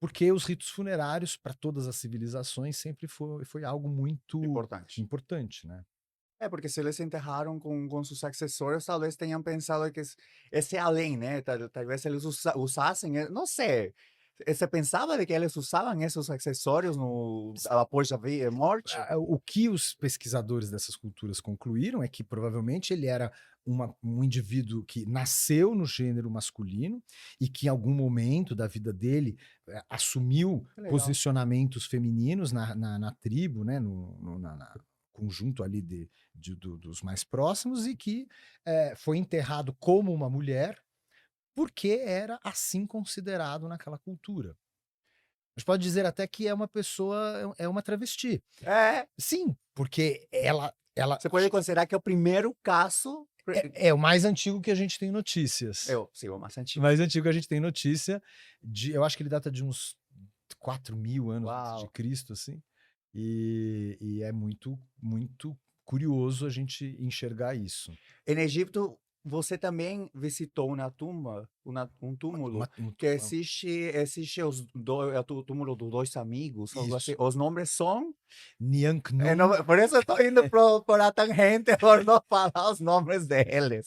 Speaker 2: porque os ritos funerários para todas as civilizações sempre foi algo muito
Speaker 1: Importante.
Speaker 2: importante, né?
Speaker 1: É, porque se eles enterraram com seus acessórios, talvez tenham pensado que esse é além, né? Talvez eles usassem, não sei. Você pensava de que eles usavam esses acessórios após a morte?
Speaker 2: O que os pesquisadores dessas culturas concluíram é que provavelmente ele era um indivíduo que nasceu no gênero masculino e que em algum momento da vida dele assumiu
Speaker 1: Que legal.
Speaker 2: posicionamentos femininos na tribo, né, conjunto ali dos mais próximos, e que foi enterrado como uma mulher porque era assim considerado naquela cultura. A gente pode dizer até que é uma pessoa, é uma travesti.
Speaker 1: É,
Speaker 2: Sim, porque ela
Speaker 1: você pode considerar que é o primeiro caso.
Speaker 2: é o mais antigo que a gente tem notícias.
Speaker 1: Sim, o mais
Speaker 2: O
Speaker 1: antigo.
Speaker 2: mais antigo que a gente tem notícia eu acho que ele data de uns 4.000 anos antes de
Speaker 1: Uau.
Speaker 2: Cristo, assim, e é muito, muito curioso a gente enxergar isso.
Speaker 1: Em Egito, você também visitou uma tumba, um túmulo,
Speaker 2: Uma um
Speaker 1: que existe o túmulo dos dois amigos, algo assim.
Speaker 2: Isso.
Speaker 1: Os nomes são.
Speaker 2: Nyanknum
Speaker 1: Por isso eu estou indo por a tangente, por não falar os nomes deles.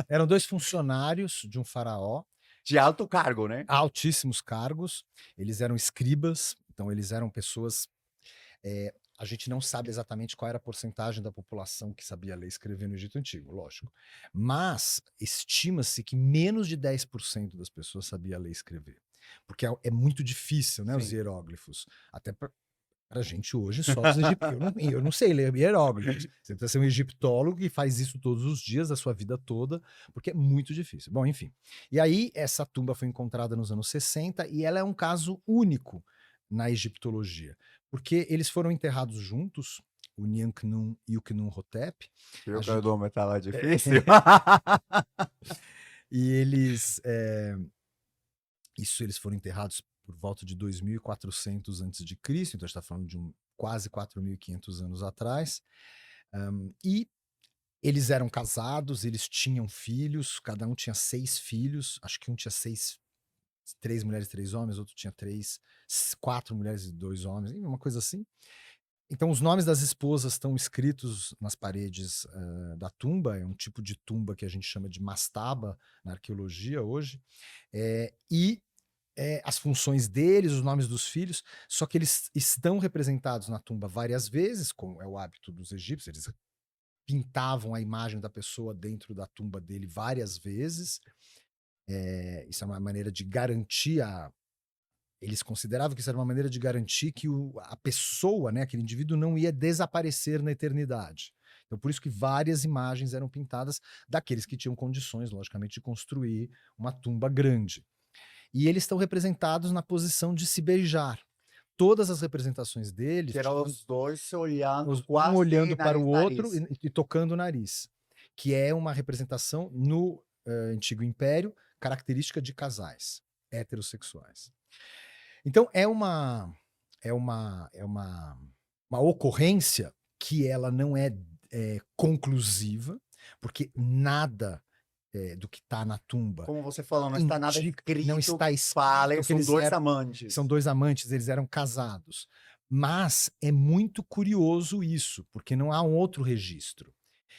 Speaker 2: eram dois funcionários de um faraó,
Speaker 1: De alto cargo, né?
Speaker 2: altíssimos cargos, eles eram escribas, então eles eram pessoas. A gente não sabe exatamente qual era a porcentagem da população que sabia ler e escrever no Egito Antigo, lógico. Mas estima-se que menos de 10% das pessoas sabia ler e escrever. Porque é muito difícil, né, os
Speaker 1: Sim.
Speaker 2: hieróglifos. Até para a gente hoje, só os egípcios. Eu não sei ler hieróglifos. Você precisa ser um egiptólogo que faz isso todos os dias da sua vida toda, porque é muito difícil. Bom, enfim. E aí, essa tumba foi encontrada nos anos 60 e ela é um caso único na egiptologia, porque eles foram enterrados juntos, o Nyanknum e o Khnumhotep.
Speaker 1: Viu
Speaker 2: A
Speaker 1: que o
Speaker 2: gente,
Speaker 1: nome estava difícil?
Speaker 2: e eles foram enterrados por volta de 2.400 antes de Cristo, então a gente está falando de quase 4.500 anos atrás. E eles eram casados, eles tinham filhos, cada um tinha 6 filhos, acho que um tinha 3 mulheres e 3 homens, outro tinha 4 mulheres e 2 homens, uma coisa assim. Então, os nomes das esposas estão escritos nas paredes da tumba, é um tipo de tumba que a gente chama de mastaba na arqueologia hoje, e as funções deles, os nomes dos filhos, só que eles estão representados na tumba várias vezes, como é o hábito dos egípcios, eles pintavam a imagem da pessoa dentro da tumba dele várias vezes. Isso é uma maneira de garantir a. Eles consideravam que isso era uma maneira de garantir que a pessoa, né, aquele indivíduo, não ia desaparecer na eternidade. Então, por isso que várias imagens eram pintadas daqueles que tinham condições, logicamente, de construir uma tumba grande. E eles estão representados na posição de se beijar. Todas as representações deles
Speaker 1: Que eram
Speaker 2: tinham
Speaker 1: os dois se olhando
Speaker 2: um
Speaker 1: quase
Speaker 2: olhando para
Speaker 1: nariz,
Speaker 2: o outro
Speaker 1: nariz.
Speaker 2: e tocando o nariz, que é uma representação no Antigo Império característica de casais heterossexuais. Então é uma ocorrência que ela não é, conclusiva, porque nada, do que está na tumba
Speaker 1: Como você falou, não está nada
Speaker 2: indica não
Speaker 1: escrito
Speaker 2: está
Speaker 1: que fale,
Speaker 2: escrito que
Speaker 1: são
Speaker 2: eles
Speaker 1: dois
Speaker 2: eram são
Speaker 1: amantes.
Speaker 2: 2 amantes, eles eram casados. Mas é muito curioso isso, porque não há um outro registro.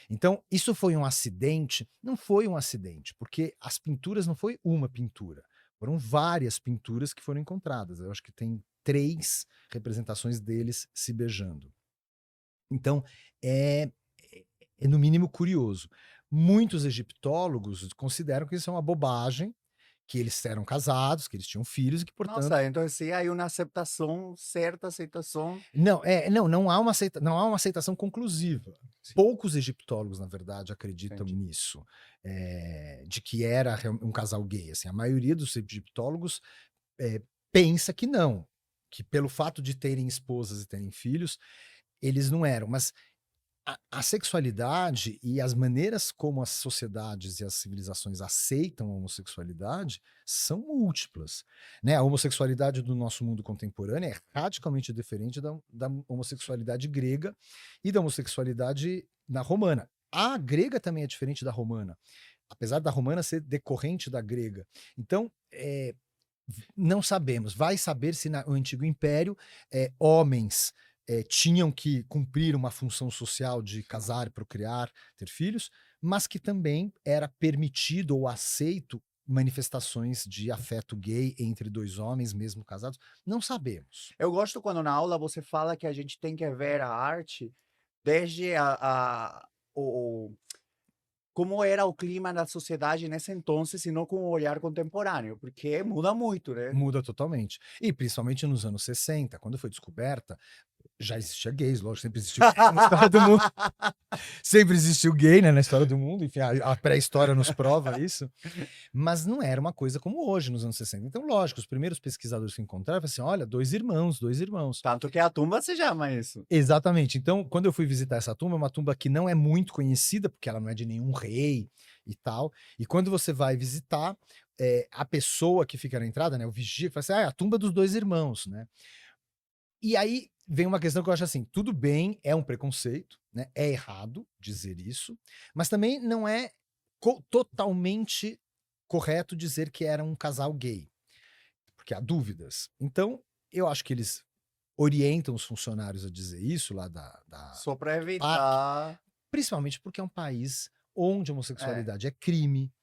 Speaker 2: Então, isso foi um acidente? Não foi um acidente, porque as pinturas não foi uma pintura, foram várias pinturas que foram encontradas. Eu acho que tem 3 representações deles se beijando. Então, é é no mínimo curioso. Muitos egiptólogos consideram que isso é uma bobagem, que eles eram casados, que eles tinham filhos e que, portanto
Speaker 1: Nossa, então sim, aí uma aceitação, certa aceitação.
Speaker 2: não há uma aceitação conclusiva.
Speaker 1: Sim,
Speaker 2: Poucos egiptólogos, na verdade, acreditam
Speaker 1: entendi.
Speaker 2: nisso, de que era um casal gay, assim. A maioria dos egiptólogos, eh, pensa que não, que pelo fato de terem esposas e terem filhos, eles não eram. Mas a sexualidade e as maneiras como as sociedades e as civilizações aceitam a homossexualidade são múltiplas, né? A homossexualidade do nosso mundo contemporâneo é radicalmente diferente da homossexualidade grega e da homossexualidade na romana. A grega também é diferente da romana, apesar da romana ser decorrente da grega. Então, não sabemos. Vai saber se no Antigo Império, homens, tinham que cumprir uma função social de casar, procriar, ter filhos, mas que também era permitido ou aceito manifestações de afeto gay entre 2 homens, mesmo casados. Não sabemos.
Speaker 1: Eu gosto quando na aula você fala que a gente tem que ver a arte desde o como era o clima da sociedade nesse entonces e não com o olhar contemporâneo, porque muda muito, né.
Speaker 2: Muda totalmente. E principalmente nos anos 60, quando foi descoberta, já existia gays, lógico, sempre existiu gay na história do mundo. Sempre existiu gay, né, na história do mundo, enfim, a pré-história nos prova isso, mas não era uma coisa como hoje, nos anos 60. Então, lógico, os primeiros pesquisadores que encontraram, falaram assim: "Olha, 2 irmãos, 2 irmãos".
Speaker 1: Tanto que a tumba se chama isso.
Speaker 2: Exatamente. Então, quando eu fui visitar essa tumba, é uma tumba que não é muito conhecida, porque ela não é de nenhum rei e tal, e quando você vai visitar, a pessoa que fica na entrada, né, o vigia, fala assim: "Ah, é a tumba dos 2 irmãos", né. E aí vem uma questão que eu acho assim, tudo bem, é um preconceito, né, é errado dizer isso, mas também não é totalmente correto dizer que era um casal gay, porque há dúvidas. Então, eu acho que eles orientam os funcionários a dizer isso lá
Speaker 1: Só para
Speaker 2: do parque,
Speaker 1: evitar
Speaker 2: principalmente porque é um país onde a
Speaker 1: é.
Speaker 2: homossexualidade é crime,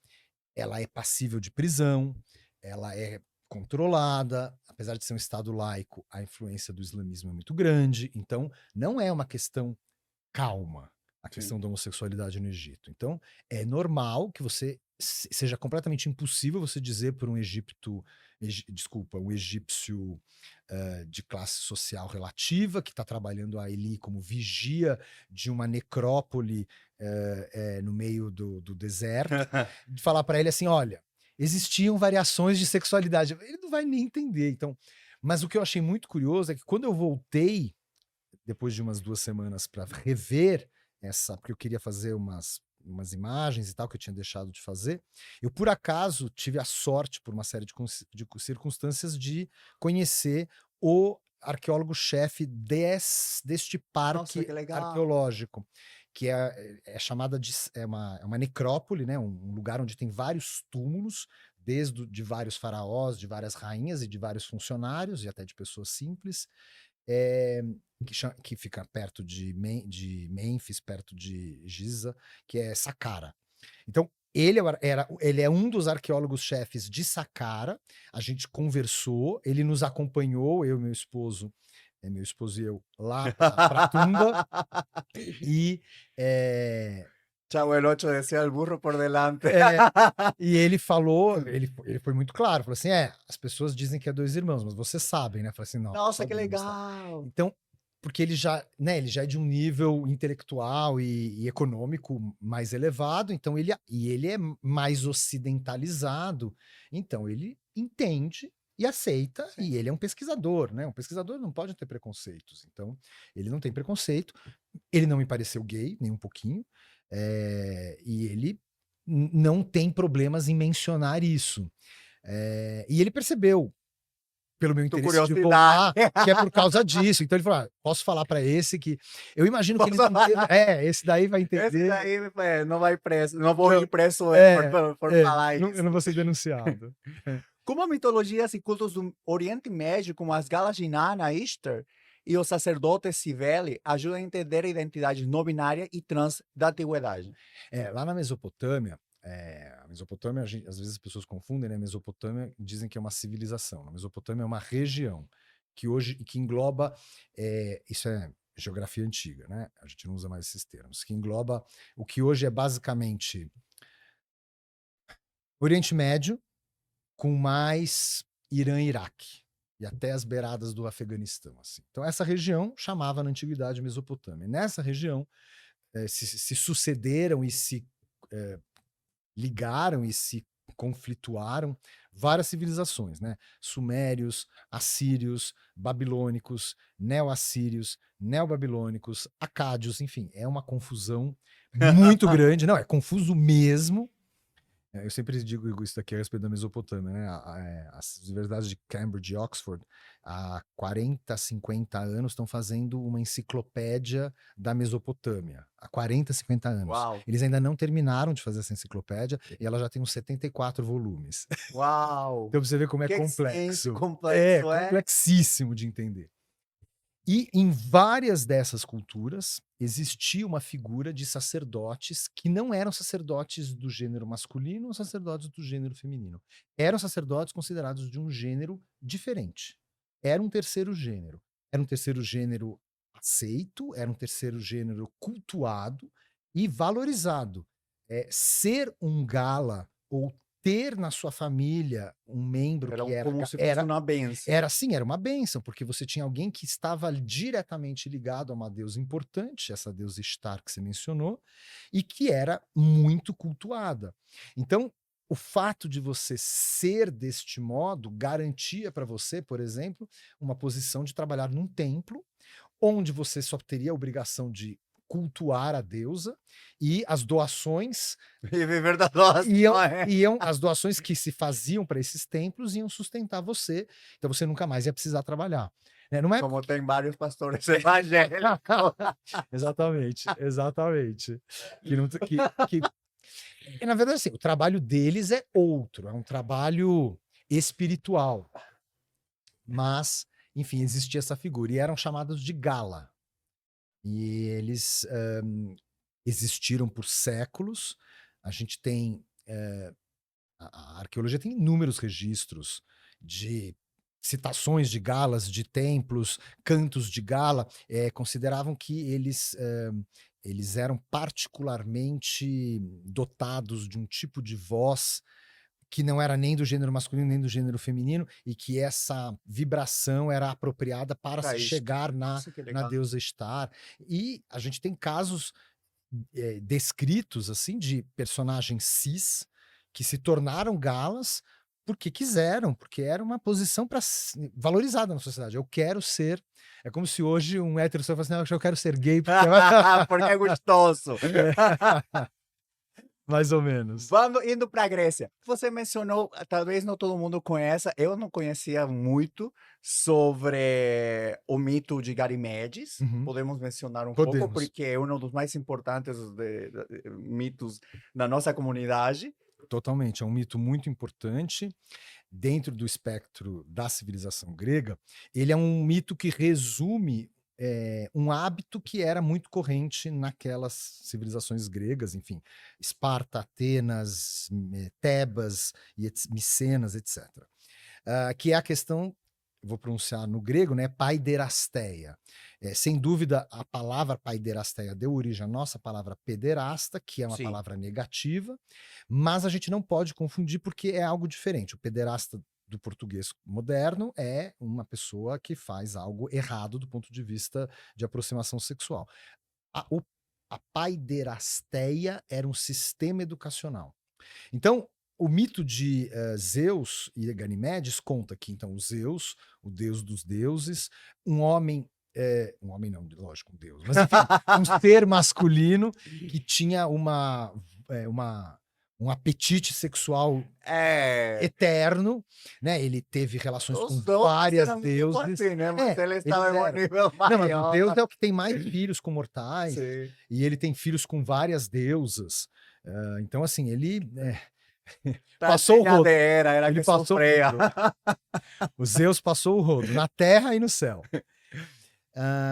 Speaker 2: ela é passível de prisão, ela é controlada, apesar de ser um estado laico, a influência do islamismo é muito grande, então não é uma questão calma a
Speaker 1: Sim.
Speaker 2: questão da homossexualidade no Egito. Então é normal que seja completamente impossível você dizer para um desculpa, um egípcio de classe social relativa que está trabalhando ali como vigia de uma necrópole no meio do deserto, de falar para ele assim, olha, existiam variações de sexualidade. Ele não vai nem entender. Então, mas o que eu achei muito curioso é que quando eu voltei depois de umas 2 semanas para rever porque eu queria fazer umas imagens e tal que eu tinha deixado de fazer, eu por acaso tive a sorte, por uma série de circunstâncias, de conhecer o arqueólogo-chefe deste
Speaker 1: Nossa,
Speaker 2: parque
Speaker 1: que legal.
Speaker 2: arqueológico, que é chamada de é uma necrópole, né, um lugar onde tem vários túmulos, de vários faraós, de várias rainhas e de vários funcionários e até de pessoas simples, eh, que fica perto de Mênfis, perto de Giza, que é Saqqara. Então, ele é um dos arqueólogos-chefes de Saqqara. A gente conversou, ele nos acompanhou, eu e meu esposo e eu, lá para Tumba. E,
Speaker 1: Chavo el 8 decía el burro por delante.
Speaker 2: e ele falou, ele foi muito claro, falou assim: as pessoas dizem que é 2 irmãos, mas vocês sabem, né? Eu falei assim: não,
Speaker 1: Nossa, que
Speaker 2: sabemos, tá?
Speaker 1: legal!
Speaker 2: Então, porque ele já é de um nível intelectual e econômico mais elevado, então ele é mais ocidentalizado, então ele entende e aceita,
Speaker 1: Sim.
Speaker 2: e ele é um pesquisador, né? Um pesquisador não pode ter preconceitos, então ele não tem preconceito, ele não me pareceu gay, nem um pouquinho, e ele não tem problemas em mencionar isso. E ele percebeu, pelo meu
Speaker 1: Tu
Speaker 2: interesse de
Speaker 1: curiosidade.
Speaker 2: voltar, que é por causa disso. Então ele falou: posso falar para esse que. Eu imagino que ele
Speaker 1: Posso
Speaker 2: não
Speaker 1: falar?
Speaker 2: esse daí vai
Speaker 1: Esse
Speaker 2: entender.
Speaker 1: daí não vai preso, não vou
Speaker 2: Não,
Speaker 1: ir preso por falar
Speaker 2: eu
Speaker 1: isso.
Speaker 2: não vou ser denunciado.
Speaker 1: Como mitologias e cultos do Oriente Médio, como as galas de Inanna, Ishtar e os sacerdotes Cybele, ajudam a entender a identidade não binária e trans da antiguidade.
Speaker 2: Lá na Mesopotâmia, a Mesopotâmia, às vezes as pessoas confundem, né? Mesopotâmia dizem que é uma civilização. A Mesopotâmia é uma região que engloba, isso é geografia antiga, né? A gente não usa mais esses termos, que engloba o que hoje é basicamente Oriente Médio, com mais Irã e Iraque, e até as beiradas do Afeganistão. Assim. Então, essa região chamava na antiguidade Mesopotâmia. Nessa região se sucederam e se ligaram e se conflituaram várias civilizações, né? Sumérios, assírios, babilônicos, neo-assírios, neo-babilônicos, acádios, enfim, é uma confusão muito grande. Não, é confuso mesmo. Eu sempre digo isso daqui a respeito da Mesopotâmia, né? As universidades de Cambridge e Oxford, há 40, 50 anos, estão fazendo uma enciclopédia da Mesopotâmia. Há 40, 50 anos.
Speaker 1: Uau!
Speaker 2: Eles ainda não terminaram de fazer essa enciclopédia e ela já tem uns 74 volumes.
Speaker 1: Uau!
Speaker 2: Então, pra você ver como é
Speaker 1: Que
Speaker 2: complexo.
Speaker 1: complexo,
Speaker 2: Complexíssimo de entender. E em várias dessas culturas existia uma figura de sacerdotes que não eram sacerdotes do gênero masculino ou sacerdotes do gênero feminino. Eram sacerdotes considerados de um gênero diferente. Era um terceiro gênero. Era um terceiro gênero aceito, era um terceiro gênero cultuado e valorizado. Ser um gala ou ter na sua família um membro
Speaker 1: Era
Speaker 2: que era
Speaker 1: como se fosse uma bênção.
Speaker 2: era uma bênção, porque você tinha alguém que estava diretamente ligado a uma deusa importante, essa deusa Ishtar que você mencionou, e que era muito cultuada. Então, o fato de você ser deste modo garantia para você, por exemplo, uma posição de trabalhar num templo, onde você só teria a obrigação de cultuar a deusa e as doações
Speaker 1: E viver da doação,
Speaker 2: as doações que se faziam para esses templos iam sustentar você, então você nunca mais ia precisar trabalhar. Não é
Speaker 1: como tem vários pastores evangélicos.
Speaker 2: exatamente. E, na verdade, assim, o trabalho deles é outro, é um trabalho espiritual. Mas, enfim, existia essa figura e eram chamados de gala. E eles existiram por séculos. A gente tem a arqueologia tem inúmeros registros de citações de galas, de templos, cantos de gala. Consideravam que eles eram particularmente dotados de um tipo de voz que não era nem do gênero masculino nem do gênero feminino, e que essa vibração era apropriada para se chegar na deusa Ishtar. E a gente tem casos descritos assim de personagens cis que se tornaram galas porque quiseram, porque era uma posição valorizada na sociedade. Eu quero ser. É como se hoje um heterossexual falasse: não, eu quero ser gay
Speaker 1: porque é gostoso.
Speaker 2: Mais ou menos.
Speaker 1: Vamos indo para a Grécia. Você mencionou, talvez não todo mundo conheça, eu não conhecia muito sobre o mito de Ganimedes. Podemos mencionar um pouco, porque é um dos mais importantes mitos da nossa comunidade.
Speaker 2: Totalmente, é um mito muito importante dentro do espectro da civilização grega. Ele é um mito que resume um hábito que era muito corrente naquelas civilizações gregas, enfim, Esparta, Atenas, Tebas, Micenas, etc. Que é a questão, vou pronunciar no grego, né, paiderasteia. Sem dúvida, a palavra paiderasteia deu origem à nossa palavra pederasta, que é uma
Speaker 1: Sim.
Speaker 2: palavra negativa, mas a gente não pode confundir porque é algo diferente. O pederasta do português moderno é uma pessoa que faz algo errado do ponto de vista de aproximação sexual. A, o, a paiderasteia era um sistema educacional. Então, o mito de Zeus e Ganimedes conta que, então, o Zeus, o deus dos deuses, um homem não, lógico, um deus, mas enfim, um ser masculino que tinha um apetite sexual eterno, né? Ele teve relações com
Speaker 1: Os outros
Speaker 2: várias
Speaker 1: eram tipo
Speaker 2: deuses.
Speaker 1: assim, né? Mas ele
Speaker 2: Eles
Speaker 1: estava em um
Speaker 2: eram.
Speaker 1: nível
Speaker 2: Não, mas o Deus
Speaker 1: maior.
Speaker 2: é o que tem mais filhos com mortais,
Speaker 1: Sim.
Speaker 2: e ele tem filhos com várias deusas. Então, assim, ele
Speaker 1: Passou
Speaker 2: passou o rodo.
Speaker 1: era
Speaker 2: Ele
Speaker 1: que
Speaker 2: passou o
Speaker 1: sofria.
Speaker 2: rodo. O Zeus passou o rodo, na terra e no céu.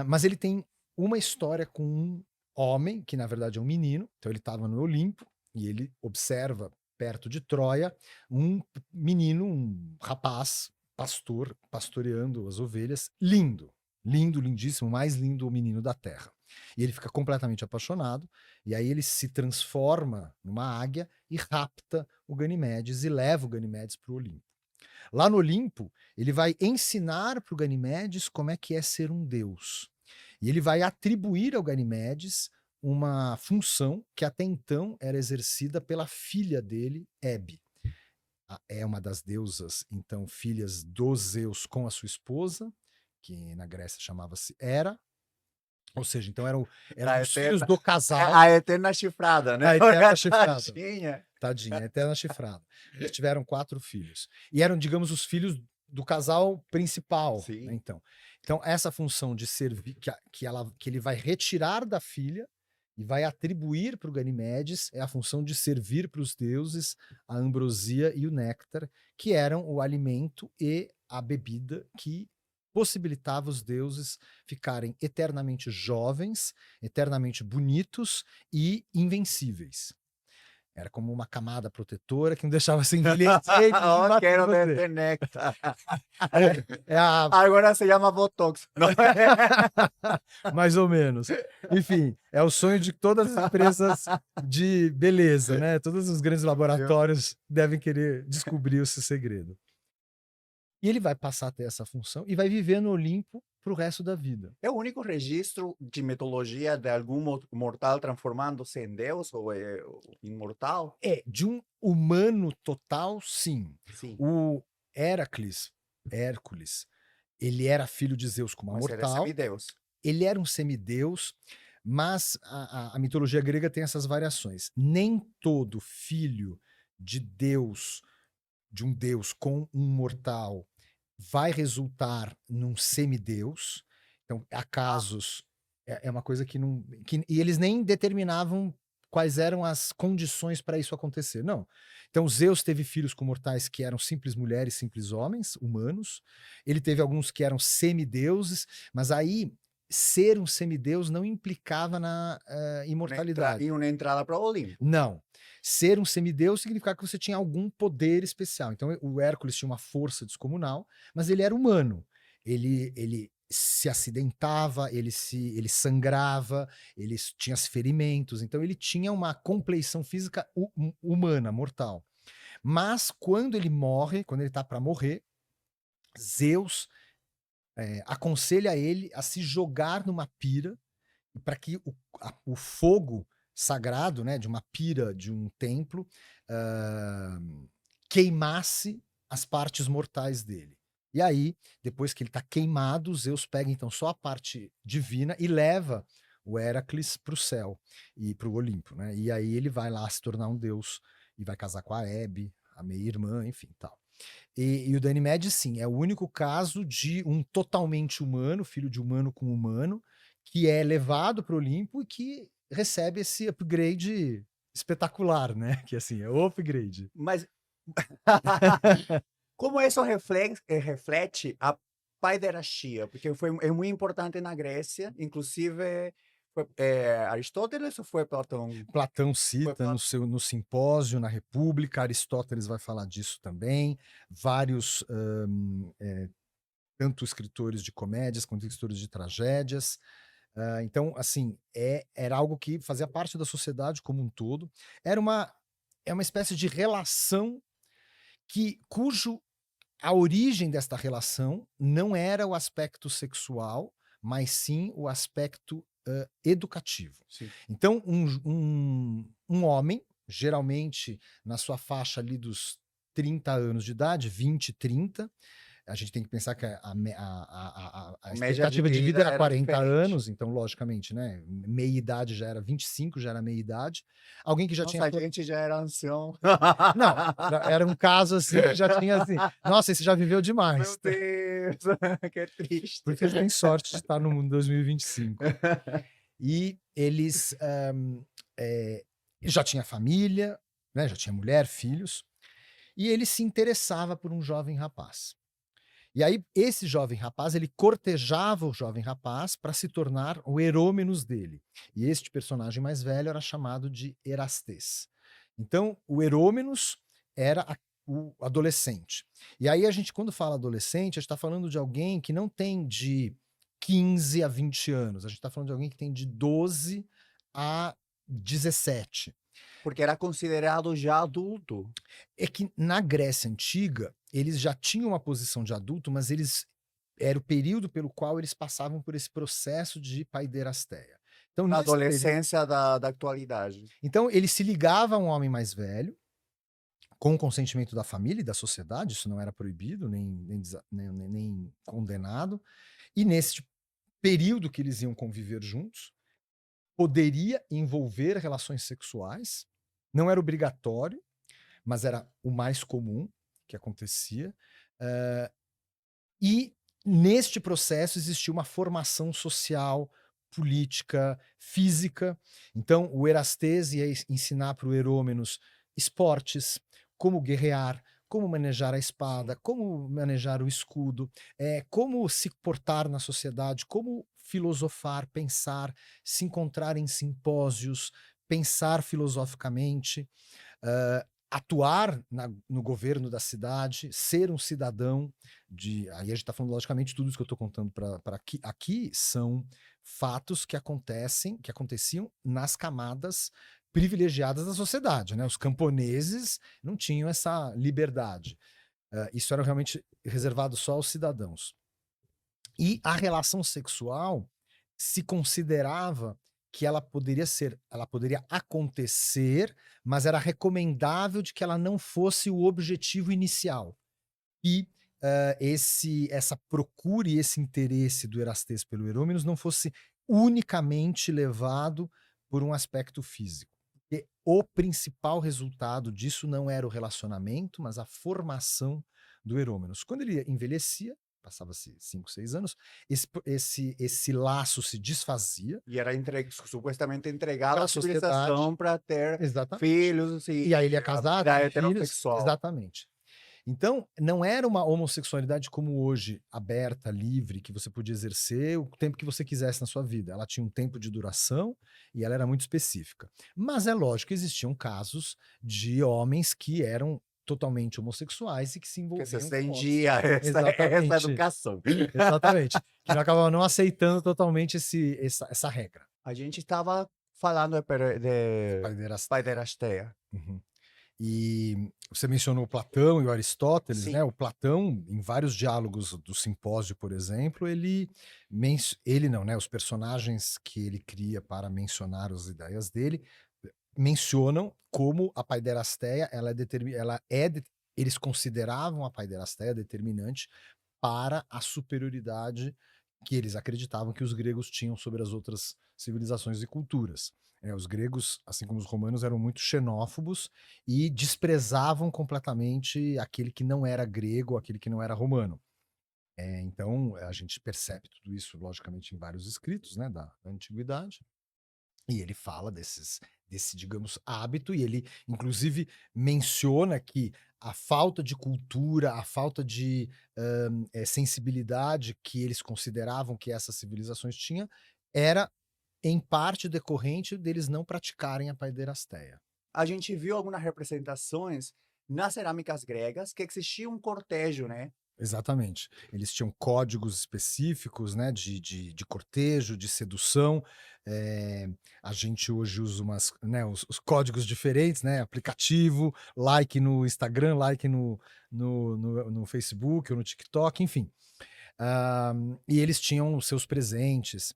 Speaker 2: Mas ele tem uma história com um homem, que na verdade é um menino, então ele estava no Olimpo, e ele observa, perto de Troia, um menino, um rapaz, pastor, pastoreando as ovelhas, lindo, lindo, lindíssimo, mais lindo o menino da terra. E ele fica completamente apaixonado, e aí ele se transforma numa águia e rapta o Ganimedes e leva o Ganimedes para o Olimpo. Lá no Olimpo, ele vai ensinar para o Ganimedes como é que é ser um deus. E ele vai atribuir ao Ganimedes uma função que até então era exercida pela filha dele, Hebe. É uma das deusas, então, filhas dos Zeus com a sua esposa, que na Grécia chamava-se Hera. Ou seja, então eram os filhos do casal.
Speaker 1: A eterna chifrada, né?
Speaker 2: A eterna chifrada.
Speaker 1: Tadinha.
Speaker 2: Tadinha, a eterna chifrada. Eles tiveram 4 filhos. E eram, digamos, os filhos do casal principal. Né? Então, essa função de servir, que ele vai retirar da filha e vai atribuir para o Ganimedes, é a função de servir para os deuses a ambrosia e o néctar, que eram o alimento e a bebida que possibilitava os deuses ficarem eternamente jovens, eternamente bonitos e invencíveis. Era como uma camada protetora que não deixava se envelhecer.
Speaker 1: Oh, quero ter néctar.
Speaker 2: Agora
Speaker 1: se chama Botox.
Speaker 2: Mais ou menos. Enfim, é o sonho de todas as empresas de beleza, né? Todos os grandes laboratórios devem querer descobrir esse segredo. E ele vai passar a ter essa função e vai viver no Olimpo para o resto da vida.
Speaker 1: É o único registro de mitologia de algum mortal transformando-se em Deus ou imortal?
Speaker 2: De um humano total, sim. O Hércules, ele era filho de Zeus como mortal.
Speaker 1: Ele era semideus.
Speaker 2: Ele era um semideus, mas a mitologia grega tem essas variações. Nem todo filho de Deus, de um deus com um mortal, vai resultar num semideus. Então, há casos, é uma coisa que não... e eles nem determinavam quais eram as condições para isso acontecer, não. Então, Zeus teve filhos com mortais que eram simples mulheres, simples homens, humanos. Ele teve alguns que eram semideuses, mas aí ser um semideus não implicava na imortalidade.
Speaker 1: E uma entrada para o Olimpo.
Speaker 2: Não. Ser um semideus significava que você tinha algum poder especial. Então, o Hércules tinha uma força descomunal, mas ele era humano. Ele se acidentava, ele sangrava, ele tinha ferimentos. Então, ele tinha uma compleição física humana, mortal. Mas, quando ele morre, quando ele está para morrer, Zeus aconselha ele a se jogar numa pira para que o fogo sagrado, né, de uma pira de um templo, queimasse as partes mortais dele. E aí, depois que ele está queimado, Zeus pega então só a parte divina e leva o Hércules para o céu e para o Olimpo, né? E aí ele vai lá se tornar um deus e vai casar com a Hebe, a meia-irmã, enfim, tal. E o Ganimedes, sim, é o único caso de um totalmente humano, filho de humano com humano, que é levado para o Olimpo e que recebe esse upgrade espetacular, né? Que assim, é o upgrade.
Speaker 1: Mas como isso reflete paiderastia? Porque é muito importante na Grécia, inclusive foi, Aristóteles ou foi Platão?
Speaker 2: Platão
Speaker 1: Foi
Speaker 2: cita
Speaker 1: Platão.
Speaker 2: no Simpósio, na República, Aristóteles vai falar disso também, vários, tanto escritores de comédias quanto escritores de tragédias. Então, assim, era algo que fazia parte da sociedade como um todo. Era uma é uma espécie de relação cujo a origem desta relação não era o aspecto sexual, mas sim o aspecto, educativo.
Speaker 1: Sim.
Speaker 2: Então, um homem, geralmente na sua faixa ali dos 30 anos de idade, 20, 30. A gente tem que pensar que a
Speaker 1: A média de
Speaker 2: expectativa de
Speaker 1: vida
Speaker 2: vida era
Speaker 1: era
Speaker 2: 40
Speaker 1: diferente.
Speaker 2: anos, então logicamente, né, meia idade já era 25, já era meia idade. Alguém que já tinha
Speaker 1: Nossa, a gente já era ancião.
Speaker 2: não, era um caso, assim, que já tinha, assim: "Nossa, esse já viveu
Speaker 1: Meu
Speaker 2: demais",
Speaker 1: Deus, que triste.
Speaker 2: porque ele tem sorte de estar no mundo em 2025. E eles, eh, já tinha família, né, já tinha mulher, filhos, e ele se interessava por um jovem rapaz. E aí, esse jovem rapaz, ele cortejava o jovem rapaz para se tornar o Herômenos dele. E este personagem mais velho era chamado de Erastês. Então, o Herômenos era o adolescente. E aí, a gente, quando fala adolescente, a gente está falando de alguém que não tem de 15 a 20 anos. A gente está falando de alguém que tem de 12 a 17.
Speaker 1: Porque era considerado já adulto.
Speaker 2: É que na Grécia Antiga, eles já tinham uma posição de adulto, mas eles era o período pelo qual eles passavam por esse processo de paiderastéia. Então,
Speaker 1: Na
Speaker 2: nesse período,
Speaker 1: adolescência da atualidade.
Speaker 2: então ele se ligava a um homem mais velho, com o consentimento da família e da sociedade, isso não era proibido, nem condenado, e nesse período que eles iam conviver juntos, poderia envolver relações sexuais, não era obrigatório, mas era o mais comum que acontecia. eh, E neste processo existia uma formação social, política, física. Então, o Erastes ia ensinar para o Herômenos esportes, como guerrear, como manejar a espada, como manejar o escudo, como se portar na sociedade, como filosofar, pensar, se encontrar em simpósios, pensar filosoficamente, atuar no governo da cidade, ser um cidadão aí a gente está falando logicamente tudo isso que eu estou contando para aqui são fatos que aconteciam nas camadas privilegiadas da sociedade, né? Os camponeses não tinham essa liberdade. Isso era realmente reservado só aos cidadãos. E a relação sexual se considerava que ela poderia acontecer, mas era recomendável de que ela não fosse o objetivo inicial. E essa procura e esse interesse do Erastes pelo Herômenos não fosse unicamente levado por um aspecto físico. Porque o principal resultado disso não era o relacionamento, mas a formação do Herômenos. Quando ele envelhecia, passava-se 5, 6 anos, esse laço se desfazia
Speaker 1: E era supostamente entregado
Speaker 2: para
Speaker 1: à
Speaker 2: a sociedade.
Speaker 1: civilização para ter
Speaker 2: Exatamente.
Speaker 1: filhos
Speaker 2: E aí ele ia
Speaker 1: a
Speaker 2: casar,
Speaker 1: vida
Speaker 2: ter filhos,
Speaker 1: heterossexual.
Speaker 2: exatamente. Então, não era uma homossexualidade como hoje, aberta, livre, que você podia exercer o tempo que você quisesse na sua vida. Ela tinha um tempo de duração e ela era muito específica. Mas é lógico que existiam casos de homens que eram totalmente homossexuais e que se
Speaker 1: Que se
Speaker 2: envolviam com homens.
Speaker 1: estendia essa
Speaker 2: Exatamente,
Speaker 1: educação.
Speaker 2: exatamente. Que não acabavam não aceitando totalmente essa regra.
Speaker 1: A gente estava falando de
Speaker 2: Paiderastéia.
Speaker 1: paiderastia.
Speaker 2: Uhum. E você mencionou o Platão e o Aristóteles,
Speaker 1: Sim.
Speaker 2: né? O Platão, em vários diálogos do Simpósio, por exemplo, ele não, né? Os personagens que ele cria para mencionar as ideias dele mencionam como a paiderastéia, eles consideravam a paiderastéia determinante para a superioridade que eles acreditavam que os gregos tinham sobre as outras civilizações e culturas. Os gregos, assim como os romanos, eram muito xenófobos e desprezavam completamente aquele que não era grego, aquele que não era romano. Então, a gente percebe tudo isso, logicamente, em vários escritos, né, da antiguidade. E ele fala desse, digamos, hábito, e ele inclusive menciona que a falta de cultura, a falta de sensibilidade que eles consideravam que essas civilizações tinham, era em parte decorrente deles não praticarem a paiderastéia.
Speaker 1: A gente viu algumas representações nas cerâmicas gregas que existia um cortejo, né?
Speaker 2: Exatamente. Eles tinham códigos específicos, né, de cortejo, de sedução. A gente hoje usa umas, né, os códigos diferentes, né, aplicativo, like no Instagram, like no Facebook ou no TikTok, enfim. E eles tinham os seus presentes.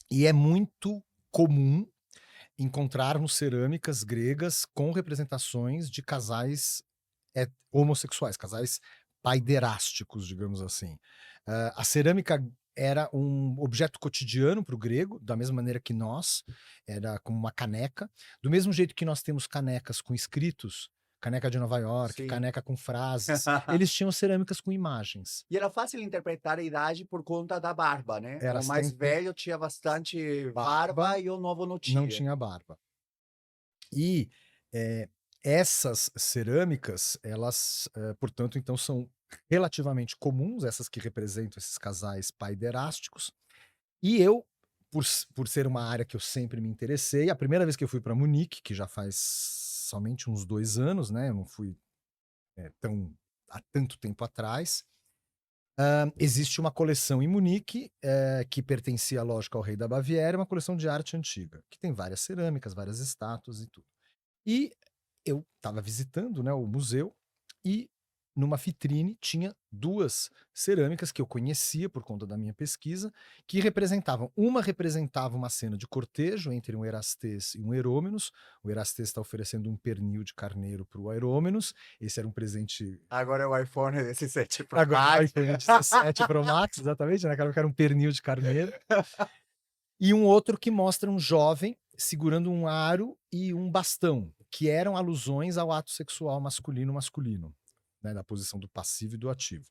Speaker 2: E é muito comum encontrarmos cerâmicas gregas com representações de casais homossexuais, casais paiderásticos, digamos assim. A cerâmica era um objeto cotidiano para o grego, da mesma maneira que nós, era como uma caneca. Do mesmo jeito que nós temos canecas com escritos, caneca de Nova York,
Speaker 1: Sim.
Speaker 2: caneca com frases, eles tinham cerâmicas com imagens.
Speaker 1: E era fácil interpretar a idade por conta da barba, né?
Speaker 2: Era
Speaker 1: O mais
Speaker 2: sempre
Speaker 1: velho tinha bastante
Speaker 2: barba,
Speaker 1: barba e o novo não
Speaker 2: não
Speaker 1: tinha.
Speaker 2: tinha barba. E, essas cerâmicas, elas, portanto, então são relativamente comuns, essas que representam esses casais paiderásticos, e eu, por ser uma área que eu sempre me interessei, a primeira vez que eu fui para Munique, que já faz somente uns 2 anos, né, eu não fui, tão há tanto tempo atrás, existe uma coleção em Munique, que pertencia, lógico, ao rei da Baviera, uma coleção de arte antiga, que tem várias cerâmicas, várias estátuas e tudo. E eu estava visitando, né, o museu e numa vitrine tinha 2 cerâmicas que eu conhecia por conta da minha pesquisa, que representavam, uma representava uma cena de cortejo entre um Erastês e um Herômenos. O Erastês está oferecendo um pernil de carneiro para o Herômenos, esse era um presente.
Speaker 1: Agora é o iPhone 17 Pro
Speaker 2: Agora o
Speaker 1: Max.
Speaker 2: iPhone 17 Pro Max, exatamente, naquela época era um pernil de carneiro. E um outro que mostra um jovem segurando um aro e um bastão, que eram alusões ao ato sexual masculino, né, da posição do passivo e do ativo.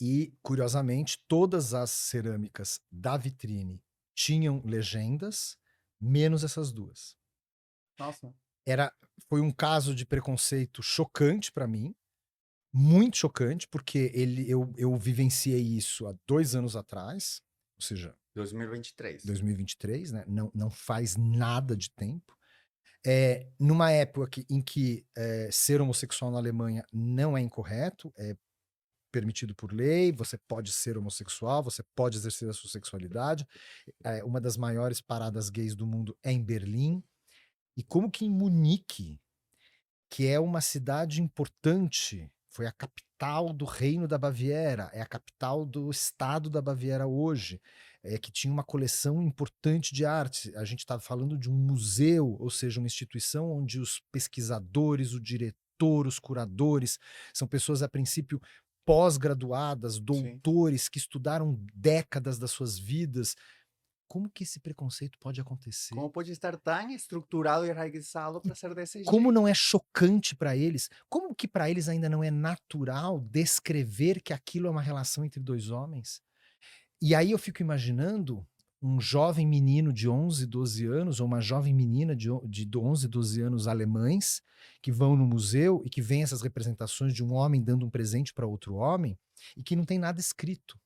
Speaker 2: E, curiosamente, todas as cerâmicas da vitrine tinham legendas, menos essas 2.
Speaker 1: Nossa.
Speaker 2: Era Foi um caso de preconceito chocante para mim, muito chocante, porque eu vivenciei isso há 2 anos atrás, ou seja,
Speaker 1: 2023.
Speaker 2: 2023, né, não faz nada de tempo. Numa época em que, ser homossexual na Alemanha não é incorreto, é permitido por lei, você pode ser homossexual, você pode exercer a sua sexualidade. Uma das maiores paradas gays do mundo é em Berlim. E como que em Munique, que é uma cidade importante, foi a capital do Reino da Baviera, é a capital do estado da Baviera hoje, que tinha uma coleção importante de arte. A gente estava falando de um museu, ou seja, uma instituição onde os pesquisadores, o diretor, os curadores, são pessoas a princípio pós-graduadas,
Speaker 1: Sim.
Speaker 2: doutores que estudaram décadas das suas vidas. Como que esse preconceito pode acontecer?
Speaker 1: Como pode estar tão estruturado e enraizado para ser desse
Speaker 2: Como não
Speaker 1: jeito?
Speaker 2: é chocante para eles? Como que para eles ainda não é natural descrever que aquilo é uma relação entre 2 homens? E aí eu fico imaginando um jovem menino de 11, 12 anos ou uma jovem menina de 11, 12 anos alemães, que vão no museu e que veem essas representações de um homem dando um presente para outro homem, e que não tem nada escrito.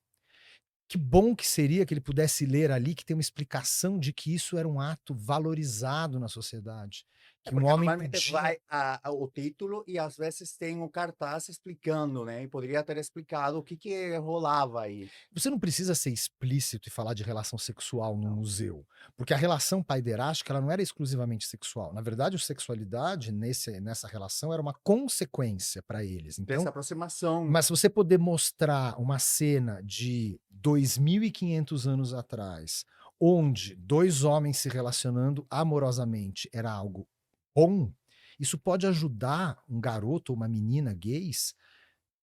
Speaker 2: Que bom que seria que ele pudesse ler ali que tem uma explicação de que isso era um ato valorizado na sociedade,
Speaker 1: É
Speaker 2: que um
Speaker 1: porque
Speaker 2: homem
Speaker 1: normalmente
Speaker 2: podia.
Speaker 1: vai o título e às vezes tem um cartaz explicando, né? E poderia ter explicado o que que rolava aí.
Speaker 2: Você não precisa ser explícito e falar de relação sexual no
Speaker 1: Não.
Speaker 2: museu, porque a relação paiderástica ela não era exclusivamente sexual. Na verdade, a sexualidade nessa relação era uma consequência para eles.
Speaker 1: Dessa
Speaker 2: Então,
Speaker 1: aproximação.
Speaker 2: mas se você poder mostrar uma cena de 2.500 anos atrás, onde 2 homens se relacionando amorosamente era algo bom, isso pode ajudar um garoto ou uma menina gays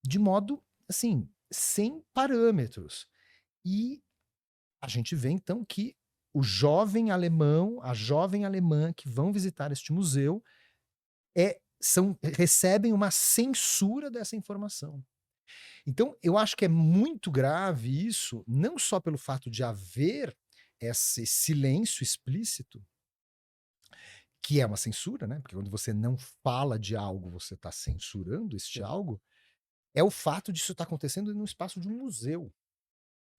Speaker 2: de modo, assim, sem parâmetros. E a gente vê então que o jovem alemão, a jovem alemã que vão visitar este museu recebem uma censura dessa informação. Então, eu acho que é muito grave isso, não só pelo fato de haver esse silêncio explícito, que é uma censura, né? Porque quando você não fala de algo, você está censurando este
Speaker 1: Sim.
Speaker 2: algo, é o fato disso estar acontecendo no espaço de um museu,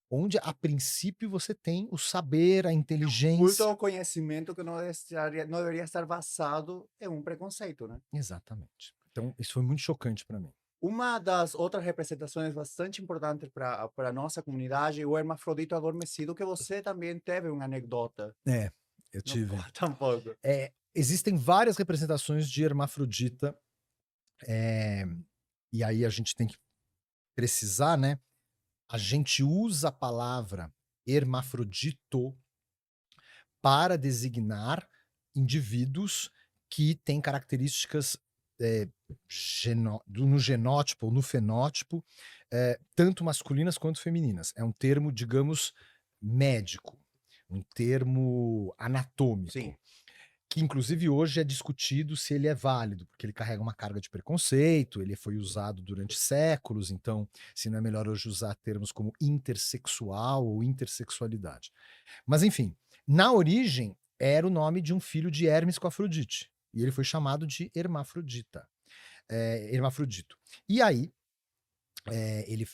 Speaker 2: onde a princípio você tem o saber, a
Speaker 1: Culto
Speaker 2: inteligência.
Speaker 1: ao conhecimento que não deveria estar basado em um preconceito, né?
Speaker 2: Exatamente. Então, isso foi muito chocante para mim.
Speaker 1: Uma das outras representações bastante importantes para a nossa comunidade é o hermafrodito adormecido, que você também teve uma anedota.
Speaker 2: É, eu
Speaker 1: Nos
Speaker 2: tive.
Speaker 1: conta um pouco.
Speaker 2: Existem várias representações de hermafrodita, eh, e aí a gente tem que precisar, né? A gente usa a palavra hermafrodito para designar indivíduos que têm características no genótipo ou no fenótipo, tanto masculinas quanto femininas. É um termo, digamos, médico, um termo
Speaker 1: Sim,
Speaker 2: anatômico, que inclusive hoje é discutido se ele é válido, porque ele carrega uma carga de preconceito, ele foi usado durante séculos, então se não é melhor hoje usar termos como intersexual ou intersexualidade. Mas enfim, na origem era o nome de um filho de Hermes com Afrodite, e ele foi chamado de Hermafrodita, Hermafrodito. E aí, ele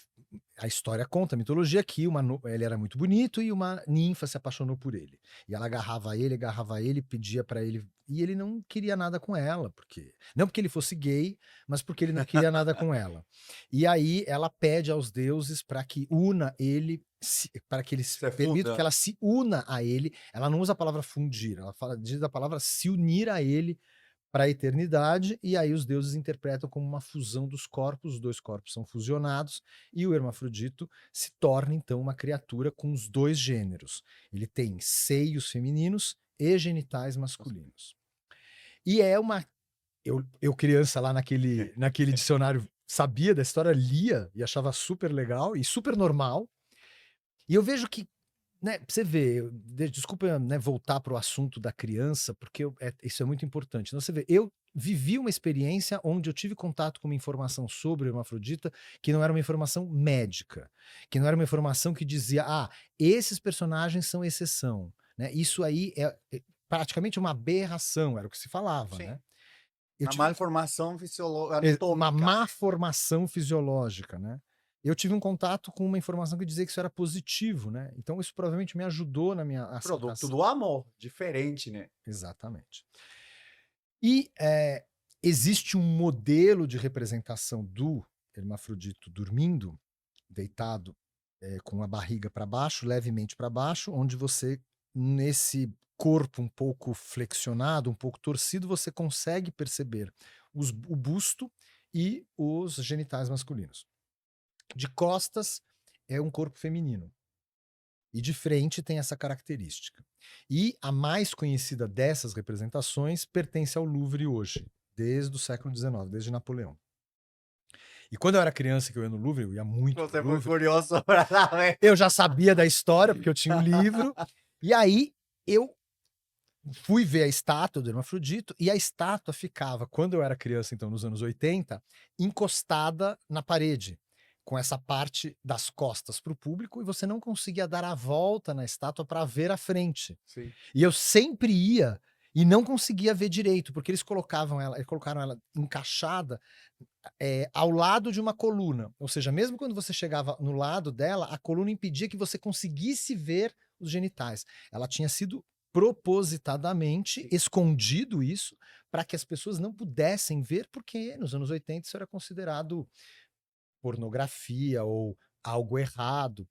Speaker 2: a história conta, a mitologia, que ele era muito bonito e uma ninfa se apaixonou por ele. E ela agarrava ele, pedia para ele, e ele não queria nada com ela, porque não porque ele fosse gay, mas porque ele não queria nada com ela. E aí ela pede aos deuses para que una ele, para que eles
Speaker 1: você
Speaker 2: permitam que
Speaker 1: funda.
Speaker 2: ela se una a ele. Ela não usa a palavra fundir, diz a palavra se unir a ele para a eternidade, e aí os deuses interpretam como uma fusão dos corpos, os dois corpos são fusionados, e o hermafrodito se torna então uma criatura com os dois gêneros. Ele tem seios femininos e genitais masculinos. E é uma. Eu criança lá naquele dicionário, sabia da história, lia e achava super legal e super normal. E eu vejo que, né, pra você ver, desculpa, né, voltar para o assunto da criança, porque isso é muito importante. Então você vê, eu vivi uma experiência onde eu tive contato com uma informação sobre o hermafrodita que não era uma informação médica, que não era uma informação que dizia: "Ah, esses personagens são exceção", né, isso aí é praticamente uma aberração, era o que se falava,
Speaker 1: Sim,
Speaker 2: né. Eu
Speaker 1: uma
Speaker 2: tive
Speaker 1: malformação
Speaker 2: uma
Speaker 1: anatômica.
Speaker 2: má formação fisiológica, né. Eu tive um contato com uma informação que dizia que isso era positivo, né, então isso provavelmente me ajudou na minha
Speaker 1: Produto
Speaker 2: aceitação.
Speaker 1: do amor, diferente, né?
Speaker 2: Exatamente. E, existe um modelo de representação do hermafrodito dormindo, deitado, com a barriga para baixo, levemente para baixo, onde você, nesse corpo um pouco flexionado, um pouco torcido, você consegue perceber o busto e os genitais masculinos. De costas é um corpo feminino. E de frente tem essa característica. E a mais conhecida dessas representações pertence ao Louvre hoje, desde o século XIX, desde Napoleão. E quando eu era criança, que eu ia no Louvre, eu ia muito pro
Speaker 1: Você foi
Speaker 2: Louvre,
Speaker 1: curioso para saber.
Speaker 2: eu já sabia da história, porque eu tinha o livro, e aí eu fui ver a estátua do Hermafrodito, e a estátua ficava, quando eu era criança, então nos anos 80, encostada na parede, com essa parte das costas para o público, e você não conseguia dar a volta na estátua para ver a frente.
Speaker 1: Sim.
Speaker 2: E eu sempre ia e não conseguia ver direito, porque eles colocaram ela encaixada, ao lado de uma coluna, ou seja, mesmo quando você chegava no lado dela, a coluna impedia que você conseguisse ver os genitais. Ela tinha sido propositadamente
Speaker 1: Sim.
Speaker 2: escondido isso, para que as pessoas não pudessem ver, porque nos anos 80 isso era considerado pornografia ou algo errado.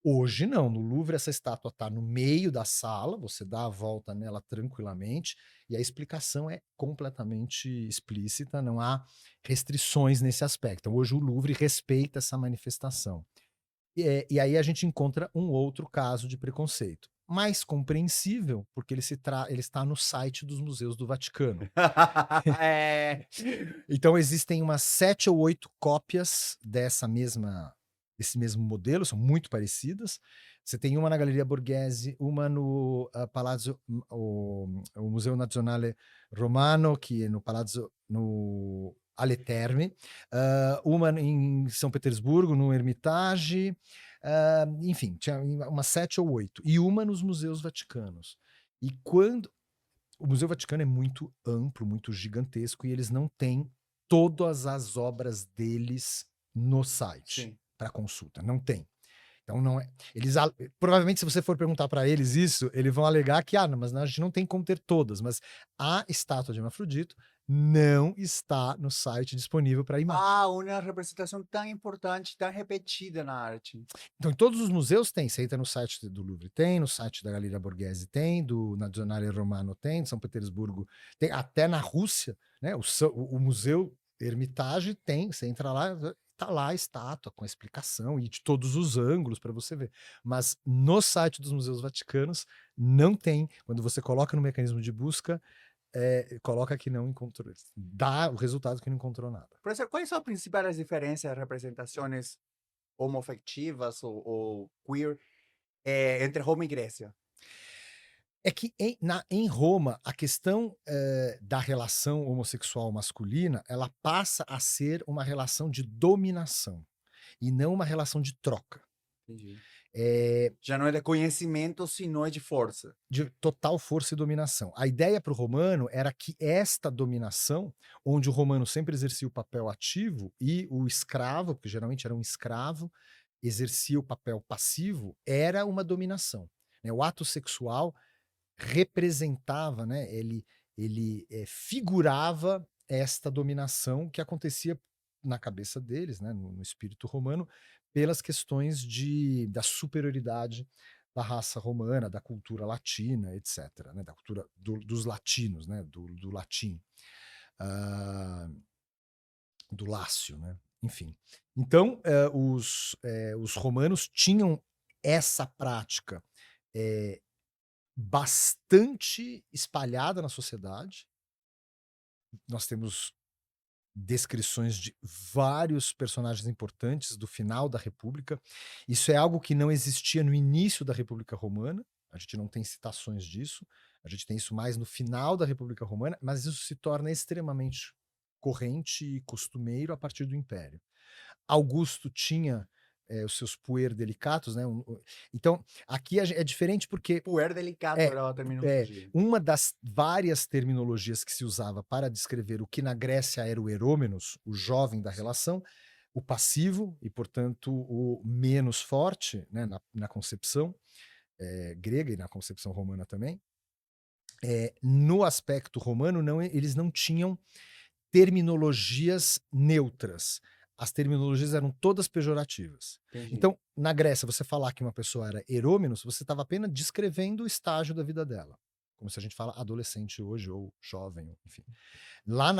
Speaker 2: Hoje não, no Louvre essa estátua está no meio da sala, você dá a volta nela tranquilamente, e a explicação é completamente explícita, não há restrições nesse aspecto. Então, hoje o Louvre respeita essa manifestação. E aí a gente encontra um outro caso de preconceito, mais compreensível, porque ele está no site dos museus do Vaticano.
Speaker 1: É.
Speaker 2: Então existem umas 7 ou 8 cópias desse mesmo modelo, são muito parecidas. Você tem uma na Galeria Borghese, uma no, Palazzo o Museu Nazionale Romano, que é no Palazzo no alle Terme, uma em São Petersburgo, no Hermitage, enfim, tinha umas 7 ou 8, e uma nos museus vaticanos. E quando o Museu Vaticano é muito amplo, muito gigantesco, e eles não têm todas as obras deles no site
Speaker 1: Sim.
Speaker 2: para consulta. Não tem. Então não é. Provavelmente, se você for perguntar para eles isso, eles vão alegar que, não, mas a gente não tem como ter todas. Mas a estátua de Hermafrodito não está no site disponível para imagem.
Speaker 1: Uma representação tão importante, tão repetida na arte.
Speaker 2: Então, em todos os museus tem. Você entra no site do Louvre, tem, no site da Galeria Borghese tem, do Nazionale Romano tem, de São Petersburgo tem, até na Rússia, né? O Museu Hermitage tem. Você entra lá, tá lá a estátua com a explicação e de todos os ângulos para você ver. Mas no site dos museus vaticanos não tem. Quando você coloca no mecanismo de busca, coloca que não encontrou, dá o resultado que não encontrou nada.
Speaker 1: Professor, quais são as principais diferenças de representações homoafetivas ou queer entre Roma e Grécia?
Speaker 2: É que em Roma, a questão da relação homossexual masculina, ela passa a ser uma relação de dominação e não uma relação de troca.
Speaker 1: Entendi.
Speaker 2: É,
Speaker 1: Já não é de conhecimento, sino é de força.
Speaker 2: de total força e dominação. A ideia para o romano era que esta dominação, onde o romano sempre exercia o papel ativo e o escravo, porque geralmente era um escravo, exercia o papel passivo, era uma dominação, né? O ato sexual representava, né, ele figurava esta dominação que acontecia na cabeça deles, né, no espírito romano, pelas questões da superioridade da raça romana, da cultura latina, etc., né, da cultura dos latinos, né, do latim, ah, do Lácio, né, enfim. Então, os romanos tinham essa prática bastante espalhada na sociedade. Nós temos descrições de vários personagens importantes do final da República. Isso é algo que não existia no início da República Romana. A gente não tem citações disso. A gente tem isso mais no final da República Romana, mas isso se torna extremamente corrente e costumeiro a partir do Império. Augusto tinha os seus puer delicatos, né? Então, aqui é diferente porque
Speaker 1: Puer delicado
Speaker 2: é,
Speaker 1: era a terminologia.
Speaker 2: uma das várias terminologias que se usava para descrever o que na Grécia era o erômenos, o jovem da relação, o passivo e, portanto, o menos forte, né, na concepção grega e na concepção romana também. No aspecto romano, eles não tinham terminologias neutras. As terminologias eram todas pejorativas.
Speaker 1: Entendi.
Speaker 2: Então, na Grécia, você falar que uma pessoa era erômenos, você estava apenas descrevendo o estágio da vida dela. Como se a gente fala adolescente hoje, ou jovem, enfim. Lá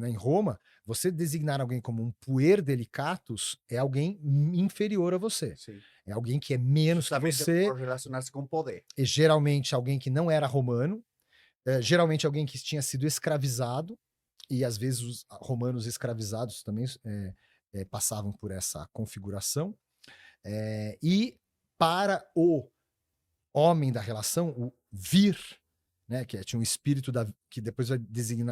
Speaker 2: em Roma, você designar alguém como um puer delicatus é alguém inferior a você.
Speaker 1: Sim.
Speaker 2: É alguém que é menos que
Speaker 1: Justamente
Speaker 2: você,
Speaker 1: por relacionar-se com poder.
Speaker 2: e geralmente alguém que não era romano, geralmente alguém que tinha sido escravizado, e às vezes os romanos escravizados também passavam por essa configuração. E para o homem da relação, o vir, né, que tinha um espírito que depois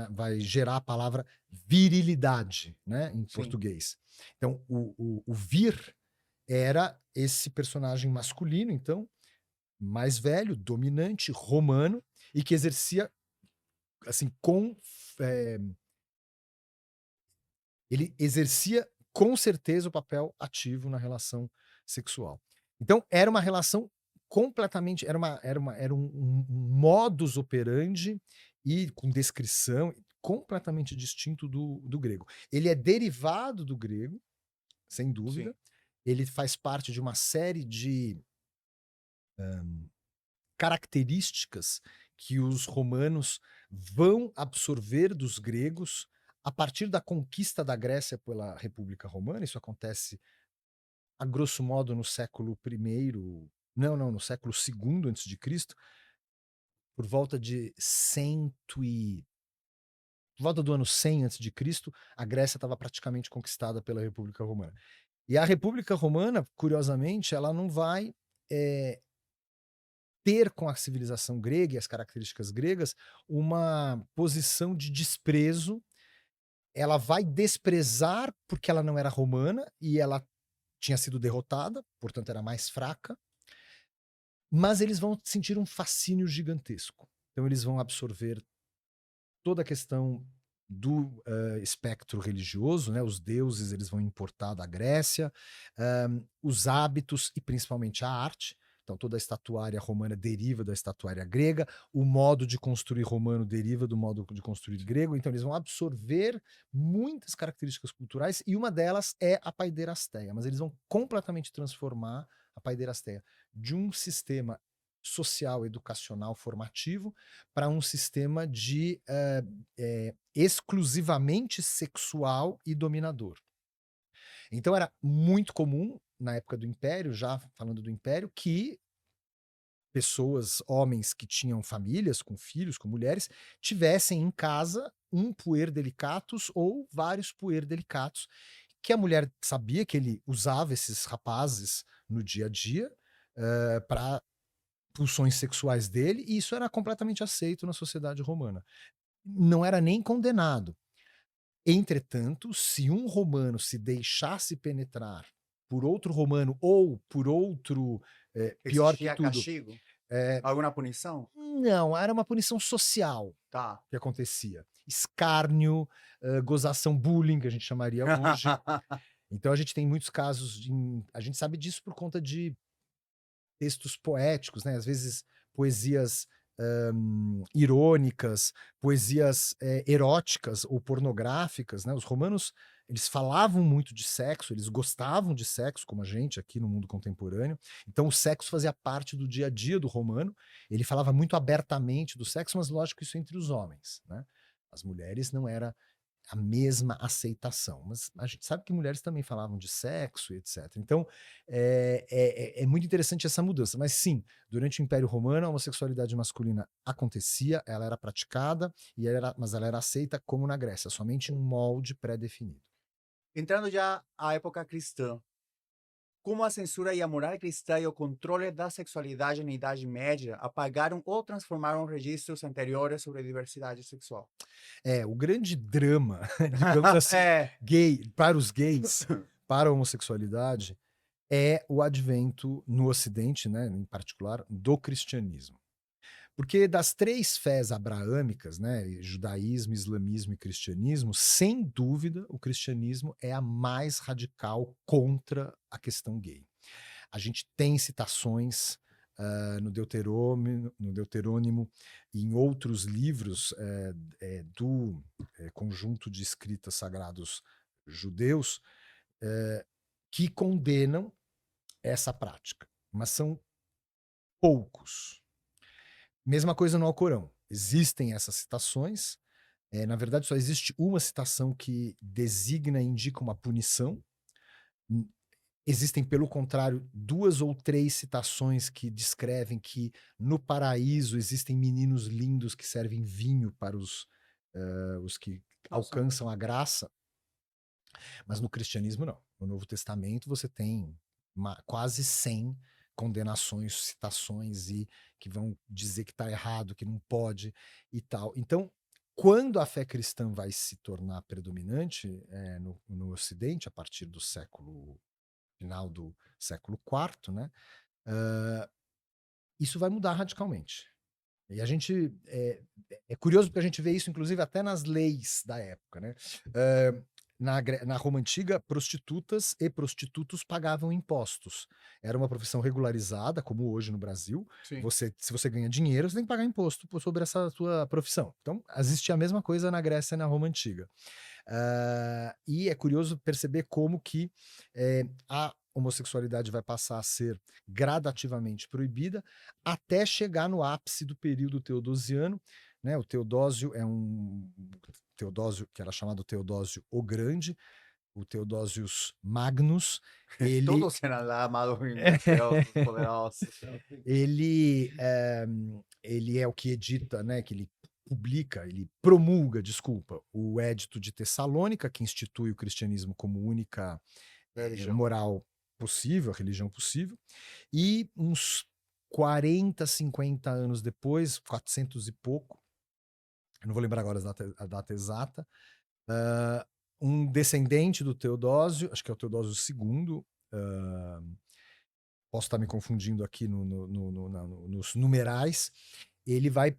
Speaker 2: vai gerar a palavra virilidade, né, em
Speaker 1: Sim.
Speaker 2: português. Então, o vir era esse personagem masculino, então, mais velho, dominante, romano, e que exercia, assim, ele exercia com certeza o papel ativo na relação sexual. Então, era uma relação completamente, era um modus operandi e com descrição completamente distinto do grego. Ele é derivado do grego, sem dúvida.
Speaker 1: Sim.
Speaker 2: Ele faz parte de uma série de características que os romanos vão absorver dos gregos a partir da conquista da Grécia pela República Romana. Isso acontece, a grosso modo, no século I, no século II antes de Cristo, por volta de por volta do ano 100 antes de Cristo, a Grécia estava praticamente conquistada pela República Romana. E a República Romana, curiosamente, ela não vai ter com a civilização grega e as características gregas uma posição de desprezo. Ela vai desprezar porque ela não era romana e ela tinha sido derrotada, portanto era mais fraca, mas eles vão sentir um fascínio gigantesco. Então eles vão absorver toda a questão do espectro religioso, né? Os deuses eles vão importar da Grécia, os hábitos e principalmente a arte. Então toda a estatuária romana deriva da estatuária grega, o modo de construir romano deriva do modo de construir grego, então eles vão absorver muitas características culturais e uma delas é a paiderastéia, mas eles vão completamente transformar a paiderastéia de um sistema social, educacional, formativo, para um sistema de exclusivamente sexual e dominador. Então era muito comum, na época do Império, já falando do Império, que pessoas, homens que tinham famílias, com filhos, com mulheres, tivessem em casa um puer delicatus ou vários puer delicatus, que a mulher sabia que ele usava esses rapazes no dia a dia para pulsões sexuais dele, e isso era completamente aceito na sociedade romana. Não era nem condenado. Entretanto, se um romano se deixasse penetrar por outro romano ou por outro, pior que
Speaker 1: Existia
Speaker 2: tudo,
Speaker 1: castigo?
Speaker 2: eh,
Speaker 1: Alguma punição?
Speaker 2: não, era uma punição social
Speaker 1: Tá.
Speaker 2: que acontecia. Escárnio, gozação, bullying, que a gente chamaria hoje. Então a gente tem muitos casos a gente sabe disso por conta de textos poéticos, né? Às vezes poesias irônicas, poesias eróticas ou pornográficas, né? Os romanos eles falavam muito de sexo, eles gostavam de sexo, como a gente aqui no mundo contemporâneo. Então o sexo fazia parte do dia a dia do romano. Ele falava muito abertamente do sexo, mas lógico isso entre os homens, né? As mulheres não era a mesma aceitação. Mas a gente sabe que mulheres também falavam de sexo e etc. Então, é muito interessante essa mudança. Mas sim, durante o Império Romano, a homossexualidade masculina acontecia, ela era praticada, mas ela era aceita como na Grécia, somente em um molde pré-definido.
Speaker 1: Entrando já à época cristã, como a censura e a moral cristã e o controle da sexualidade na Idade Média apagaram ou transformaram registros anteriores sobre diversidade sexual?
Speaker 2: O grande drama, digamos assim,
Speaker 1: É.
Speaker 2: gay, para os gays, para a homossexualidade, é o advento no Ocidente, né, em particular, do cristianismo. Porque das três fés abraâmicas, né, judaísmo, islamismo e cristianismo, sem dúvida o cristianismo é a mais radical contra a questão gay. A gente tem citações no Deuterônimo e em outros livros do conjunto de escritas sagrados judeus que condenam essa prática, mas são poucos. Mesma coisa no Alcorão. Existem essas citações. Na verdade, só existe uma citação que designa e indica uma punição. Existem, pelo contrário, 2 ou 3 citações que descrevem que no paraíso existem meninos lindos que servem vinho para os que
Speaker 1: Nossa.
Speaker 2: alcançam a graça, mas no cristianismo não. No Novo Testamento você tem quase 100 condenações, citações e que vão dizer que está errado, que não pode e tal. Então, quando a fé cristã vai se tornar predominante no Ocidente, a partir do final do século IV, né, isso vai mudar radicalmente. E a gente é curioso porque a gente vê isso, inclusive, até nas leis da época, né? Na Roma Antiga, prostitutas e prostitutos pagavam impostos. Era uma profissão regularizada, como hoje no Brasil.
Speaker 1: Sim.
Speaker 2: Se você ganha dinheiro, você tem que pagar imposto sobre essa sua profissão. Então, existia a mesma coisa na Grécia e na Roma Antiga. E é curioso perceber como que a homossexualidade vai passar a ser gradativamente proibida até chegar no ápice do período teodosiano, né? O Teodósio Teodósio, que era chamado Teodósio o Grande, o Teodósios Magnus, ele
Speaker 1: Todos eram lá amados grandiosos, poderosos.
Speaker 2: ele é o que edita, né, que ele publica, ele promulga, desculpa, o Édito de Tessalônica, que institui o cristianismo como única
Speaker 1: Religião.
Speaker 2: moral possível, a religião possível, e uns 40, 50 anos depois, 400 e pouco, eu não vou lembrar agora a data exata, um descendente do Teodósio, acho que é o Teodósio II, posso estar me confundindo aqui nos numerais, ele vai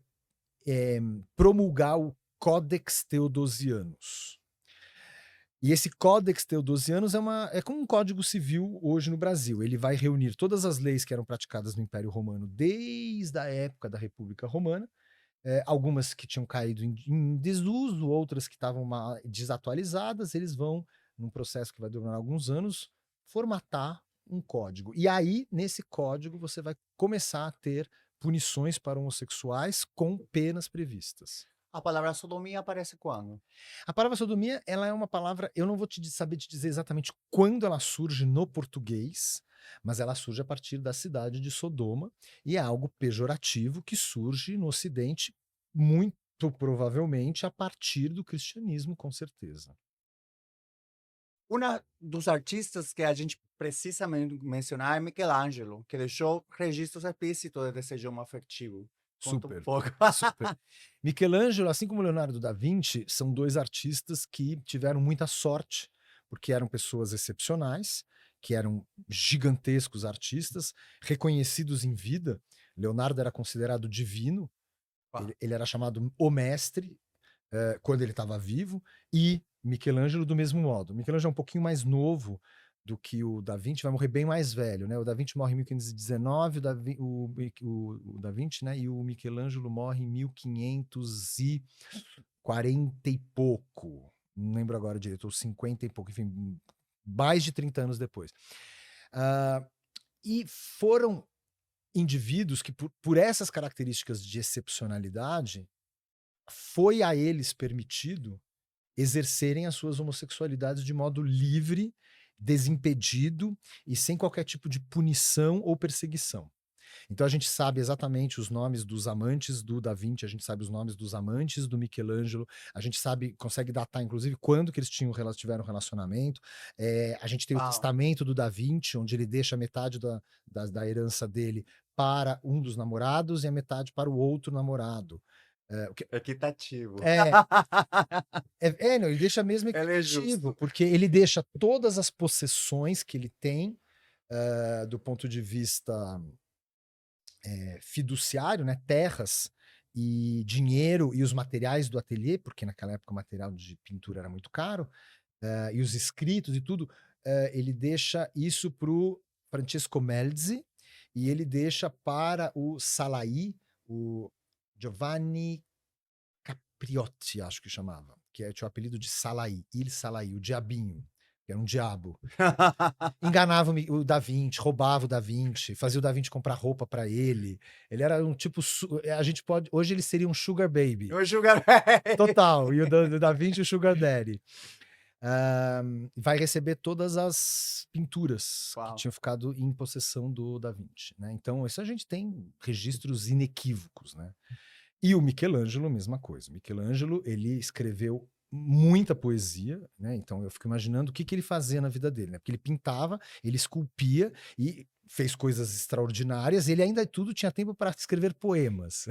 Speaker 2: promulgar o Codex Theodosianus. E esse Codex Theodosianus é como um código civil hoje no Brasil. Ele vai reunir todas as leis que eram praticadas no Império Romano desde a época da República Romana, algumas que tinham caído em desuso, outras que estavam desatualizadas. Eles vão, num processo que vai durar alguns anos, formatar um código. E aí, nesse código, você vai começar a ter punições para homossexuais com penas previstas.
Speaker 1: A palavra sodomia aparece quando?
Speaker 2: A palavra sodomia, ela é uma palavra, eu não vou saber te dizer exatamente quando ela surge no português, mas ela surge a partir da cidade de Sodoma, e é algo pejorativo que surge no Ocidente, muito provavelmente a partir do cristianismo, com certeza.
Speaker 1: Dos artistas que a gente precisa mencionar é Michelangelo, que deixou registros explícitos de desejo afetivo. Conta um
Speaker 2: Super,
Speaker 1: pouco.
Speaker 2: super. Michelangelo, assim como Leonardo da Vinci, são dois artistas que tiveram muita sorte, porque eram pessoas excepcionais, que eram gigantescos artistas, reconhecidos em vida. Leonardo era considerado divino,
Speaker 1: Uau.
Speaker 2: ele era chamado o mestre, quando ele estava vivo, e Michelangelo do mesmo modo. Michelangelo é um pouquinho mais novo do que o Da Vinci, vai morrer bem mais velho, né? O Da Vinci morre em 1519, o Da Vinci, né? E o Michelangelo morre em 1540 e pouco. Não lembro agora direito, ou 50 e pouco, enfim, mais de 30 anos depois. E foram indivíduos que, por essas características de excepcionalidade, foi a eles permitido exercerem as suas homossexualidades de modo livre, desimpedido e sem qualquer tipo de punição ou perseguição. Então a gente sabe exatamente os nomes dos amantes do Da Vinci, a gente sabe os nomes dos amantes do Michelangelo, a gente consegue datar inclusive quando que eles tiveram relacionamento. A gente tem o
Speaker 1: Uau.
Speaker 2: testamento do Da Vinci, onde ele deixa metade da herança dele para um dos namorados e a metade para o outro namorado.
Speaker 1: Equitativo.
Speaker 2: Não, ele deixa mesmo
Speaker 1: Ele é
Speaker 2: equitativo,
Speaker 1: justo.
Speaker 2: porque ele deixa todas as possessões que ele tem, do ponto de vista fiduciário, né, terras e dinheiro e os materiais do ateliê, porque naquela época o material de pintura era muito caro, e os escritos e tudo, ele deixa isso para o Francesco Melzi e ele deixa para o Salai, o Giovanni Capriotti, acho que chamava, que tinha o apelido de Salai, Il Salai, o diabinho, que era um diabo. Enganava o Da Vinci, roubava o Da Vinci, fazia o Da Vinci comprar roupa para ele. Ele era um tipo, hoje ele seria um sugar baby.
Speaker 1: Eu julgar.
Speaker 2: Total, e o Da Vinci o sugar daddy. Vai receber todas as pinturas que
Speaker 1: Uau.
Speaker 2: tinham ficado em possessão do Da Vinci, né? Então, isso a gente tem registros inequívocos, né? E o Michelangelo, mesma coisa. Michelangelo, ele escreveu muita poesia, né? Então eu fico imaginando o que ele fazia na vida dele, né? Porque ele pintava, ele esculpia e fez coisas extraordinárias. Ele ainda tudo tinha tempo para escrever poemas.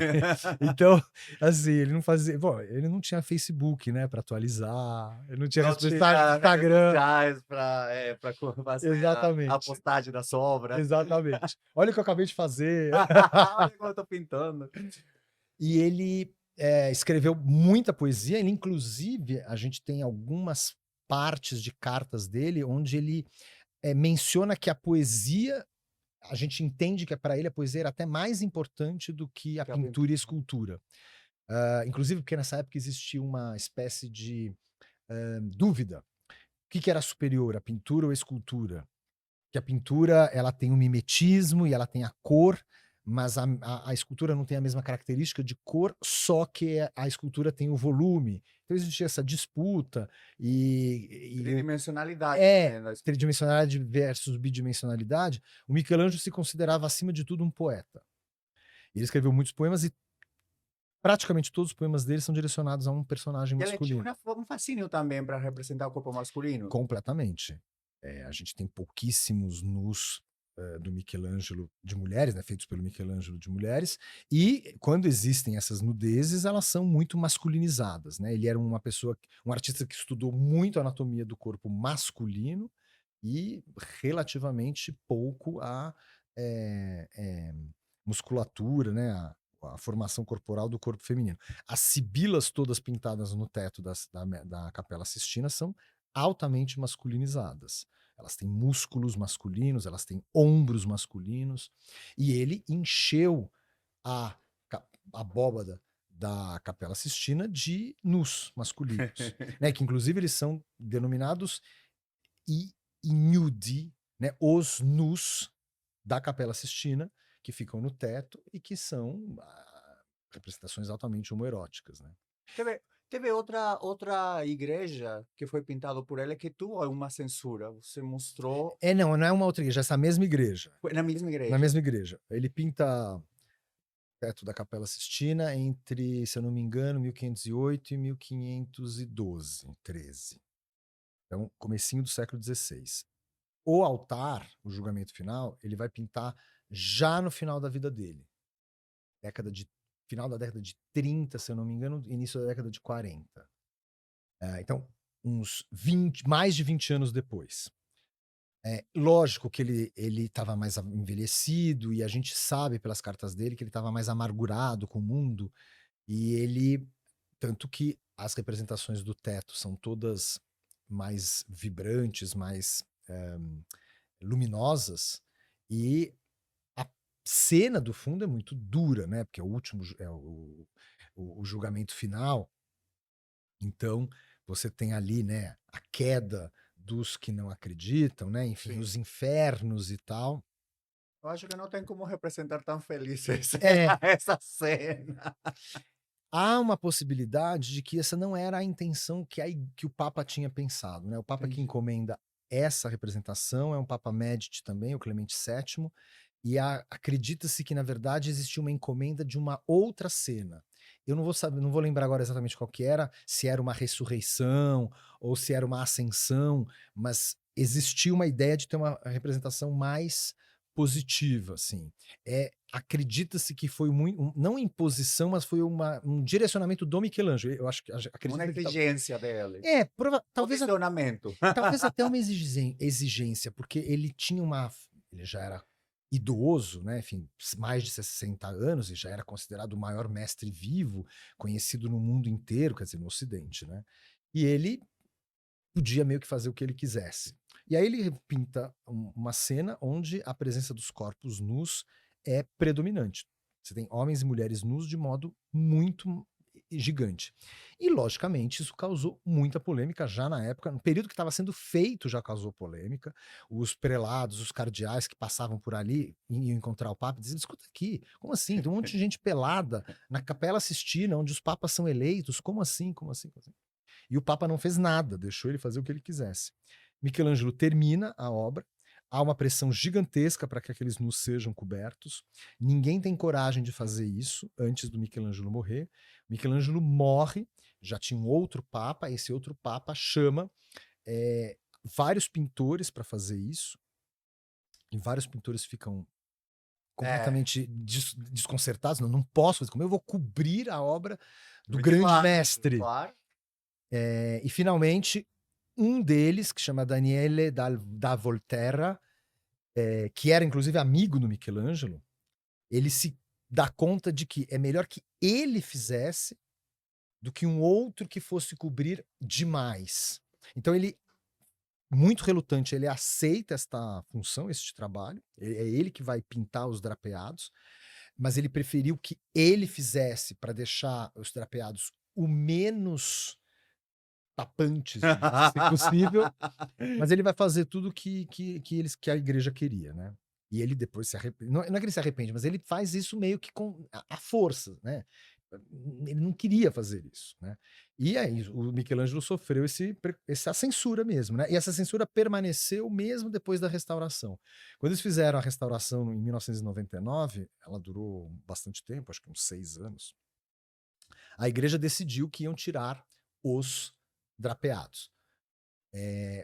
Speaker 2: Então, assim, ele não fazia. Bom, ele não tinha Facebook, né? Para atualizar. Ele não tinha
Speaker 1: Não tinha
Speaker 2: Instagram.
Speaker 1: para fazer a
Speaker 2: Exatamente.
Speaker 1: postagem das obras.
Speaker 2: Exatamente. Olha o que eu acabei de fazer.
Speaker 1: Olha como eu tô pintando.
Speaker 2: E ele escreveu muita poesia, ele inclusive, a gente tem algumas partes de cartas dele onde ele menciona que a poesia, a gente entende que para ele a poesia era até mais importante do que a pintura e a escultura. Inclusive porque nessa época existia uma espécie de dúvida. O que era superior, a pintura ou a escultura? Que a pintura ela tem um mimetismo e ela tem a cor, mas a escultura não tem a mesma característica de cor, só que a escultura tem o volume. Então existia essa disputa
Speaker 1: Tridimensionalidade.
Speaker 2: tridimensionalidade versus bidimensionalidade. O Michelangelo se considerava acima de tudo um poeta. Ele escreveu muitos poemas e praticamente todos os poemas dele são direcionados a um personagem
Speaker 1: Ele tinha
Speaker 2: masculino.
Speaker 1: um fascínio também para representar o corpo masculino.
Speaker 2: Completamente. A gente tem pouquíssimos nus do Michelangelo de mulheres, né, feitos pelo Michelangelo de mulheres, e quando existem essas nudezes, elas são muito masculinizadas, né? Ele era um artista que estudou muito a anatomia do corpo masculino e relativamente pouco a musculatura, né? a formação corporal do corpo feminino. As sibilas todas pintadas no teto da Capela Sistina são altamente masculinizadas. Elas têm músculos masculinos, elas têm ombros masculinos, e ele encheu a abóbada da Capela Sistina de nus masculinos, né? Que inclusive eles são denominados ignudi, né? Os nus da Capela Sistina, que ficam no teto e que são representações altamente homoeróticas, né?
Speaker 1: Teve outra igreja que foi pintada por ela que tuvo uma censura. Você mostrou.
Speaker 2: Não é uma outra igreja, essa mesma igreja.
Speaker 1: Foi na mesma
Speaker 2: Na
Speaker 1: igreja.
Speaker 2: mesma igreja. Ele pinta o teto da Capela Sistina entre, se eu não me engano, 1508 e 1512, 13. Então, comecinho do século XVI. O altar, o julgamento final, ele vai pintar já no final da vida dele. Final da década de 30, se eu não me engano, início da década de 40. Então, uns mais de 20 anos depois. Lógico que ele estava mais envelhecido, e a gente sabe pelas cartas dele que ele estava mais amargurado com o mundo, e ele, tanto que as representações do teto são todas mais vibrantes, mais luminosas, e a cena do fundo é muito dura, né? Porque é o último, o julgamento final. Então, você tem ali, né, a queda dos que não acreditam, né? Enfim,
Speaker 1: Sim.
Speaker 2: os infernos e tal.
Speaker 1: Eu acho que não tem como representar tão feliz essa cena.
Speaker 2: Há uma possibilidade de que essa não era a intenção que o Papa tinha pensado, né? O Papa que encomenda essa representação é um Papa Medici também, o Clemente VII, e acredita-se que, na verdade, existia uma encomenda de uma outra cena. Eu não vou lembrar agora exatamente qual que era, se era uma ressurreição ou se era uma ascensão, mas existia uma ideia de ter uma representação mais positiva, assim. Acredita-se que foi não imposição, mas foi um direcionamento do Michelangelo. Eu acho que
Speaker 1: Uma exigência dele.
Speaker 2: Talvez
Speaker 1: Posicionamento.
Speaker 2: talvez até uma exigência, porque ele já era idoso, né? Enfim, mais de 60 anos, e já era considerado o maior mestre vivo, conhecido no mundo inteiro, quer dizer, no Ocidente, né? E ele podia meio que fazer o que ele quisesse. E aí ele pinta uma cena onde a presença dos corpos nus é predominante. Você tem homens e mulheres nus de modo muito gigante. E, logicamente, isso causou muita polêmica já na época. No período que estava sendo feito já causou polêmica. Os prelados, os cardeais que passavam por ali, iam encontrar o Papa, diziam: escuta aqui, como assim? Tem um monte de gente pelada na Capela Sistina, onde os papas são eleitos. Como assim? Como assim? Como assim? E o Papa não fez nada, deixou ele fazer o que ele quisesse. Michelangelo termina a obra, há uma pressão gigantesca para que aqueles nus sejam cobertos. Ninguém tem coragem de fazer isso antes do Michelangelo morrer. Michelangelo morre, já tinha um outro Papa, esse outro Papa chama vários pintores para fazer isso, e vários pintores ficam completamente desconcertados. Não posso fazer, como eu vou cobrir a obra do grande mestre?
Speaker 1: Claro.
Speaker 2: E finalmente, um deles, que chama Daniele da Volterra, que era inclusive amigo do Michelangelo, ele se dá conta de que é melhor que ele fizesse do que um outro que fosse cobrir demais. Então ele, muito relutante, ele aceita esta função, este trabalho, é ele que vai pintar os drapeados, mas ele preferiu que ele fizesse para deixar os drapeados o menos tapantes se possível, mas ele vai fazer tudo que a igreja queria, né? E ele depois se arrepende. Não é que ele se arrepende, mas ele faz isso meio que com a força, né? Ele não queria fazer isso, né? E aí o Michelangelo sofreu essa censura mesmo, né? E essa censura permaneceu mesmo depois da restauração. Quando eles fizeram a restauração em 1999, ela durou bastante tempo, acho que uns 6 anos. A igreja decidiu que iam tirar os drapeados.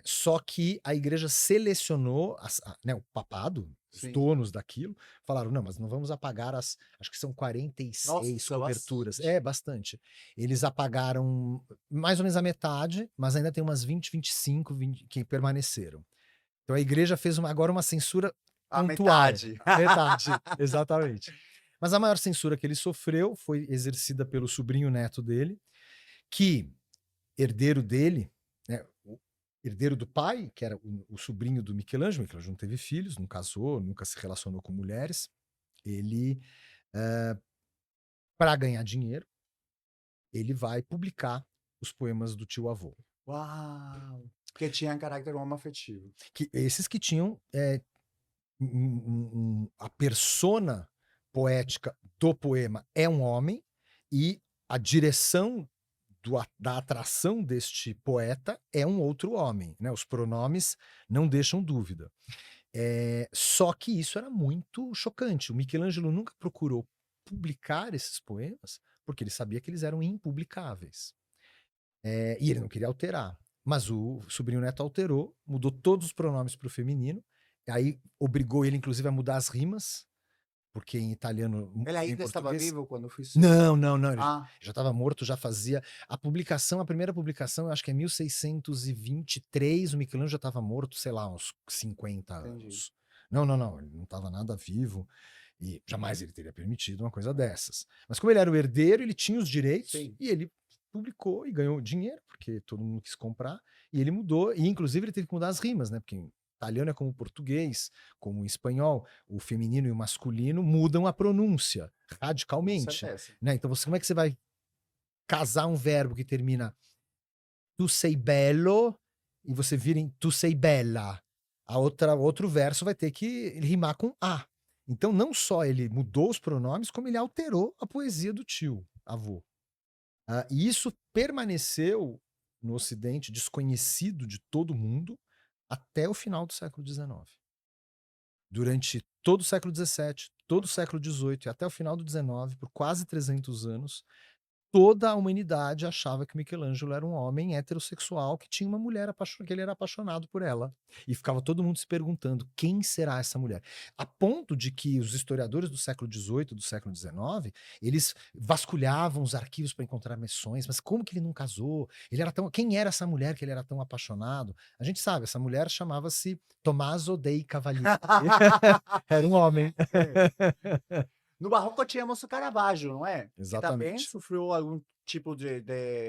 Speaker 2: Só que a igreja selecionou né, o papado, os donos daquilo, falaram: não, mas não vamos apagar acho que são 46 coberturas.
Speaker 1: Bastante.
Speaker 2: Bastante. Eles apagaram mais ou menos a metade, mas ainda tem umas 25 que permaneceram. Então a igreja fez agora uma censura pontual.
Speaker 1: Metade.
Speaker 2: Metade, exatamente. Mas a maior censura que ele sofreu foi exercida pelo sobrinho neto dele, que herdeiro dele, né, o herdeiro do pai, que era o sobrinho do Michelangelo não teve filhos, não casou, nunca se relacionou com mulheres. Ele, para ganhar dinheiro, ele vai publicar os poemas do tio-avô.
Speaker 1: Uau! Que tinha caráter homoafetivo.
Speaker 2: Esses que tinham a persona poética do poema é um homem e a direção da atração deste poeta é um outro homem, né? Os pronomes não deixam dúvida. Só que isso era muito chocante. O Michelangelo nunca procurou publicar esses poemas porque ele sabia que eles eram impublicáveis. E ele não queria alterar. Mas o sobrinho neto alterou, mudou todos os pronomes para o feminino, aí obrigou ele, inclusive, a mudar as rimas, porque em italiano,
Speaker 1: Ele
Speaker 2: em
Speaker 1: ainda estava
Speaker 2: português.
Speaker 1: vivo quando fez.
Speaker 2: Não, não, não. Ele
Speaker 1: Ah,
Speaker 2: já estava morto, já fazia. A primeira publicação, eu acho que é 1623, o Michelangelo já estava morto, sei lá, uns 50
Speaker 1: entendi.
Speaker 2: anos. Não, não, não. Ele não estava nada vivo. E jamais ele teria permitido uma coisa dessas. Mas como ele era o herdeiro, ele tinha os direitos
Speaker 1: Sim.
Speaker 2: e ele publicou e ganhou dinheiro, porque todo mundo quis comprar, e ele mudou, e inclusive ele teve que mudar as rimas, né? Porque em italiano é como o português, como o espanhol, o feminino e o masculino mudam a pronúncia
Speaker 1: Com
Speaker 2: radicalmente,
Speaker 1: certeza.
Speaker 2: né? Então como é que você vai casar um verbo que termina tu sei bello e você vira em tu sei bella? Outro verso vai ter que rimar com a. Então não só ele mudou os pronomes, como ele alterou a poesia do tio, avô. E isso permaneceu no Ocidente desconhecido de todo mundo até o final do século XIX. Durante todo o século XVII, todo o século XVIII e até o final do XIX, por quase 300 anos, toda a humanidade achava que Michelangelo era um homem heterossexual que tinha uma mulher que ele era apaixonado por ela. E ficava todo mundo se perguntando quem será essa mulher. A ponto de que os historiadores do século XVIII, do século XIX, eles vasculhavam os arquivos para encontrar menções, mas como que ele não casou? Quem era essa mulher que ele era tão apaixonado? A gente sabe, essa mulher chamava-se Tommaso dei Cavalieri. Era um homem.
Speaker 1: No Barroco tínhamos o Caravaggio, não é? Que também
Speaker 2: Exatamente.
Speaker 1: sofreu algum tipo de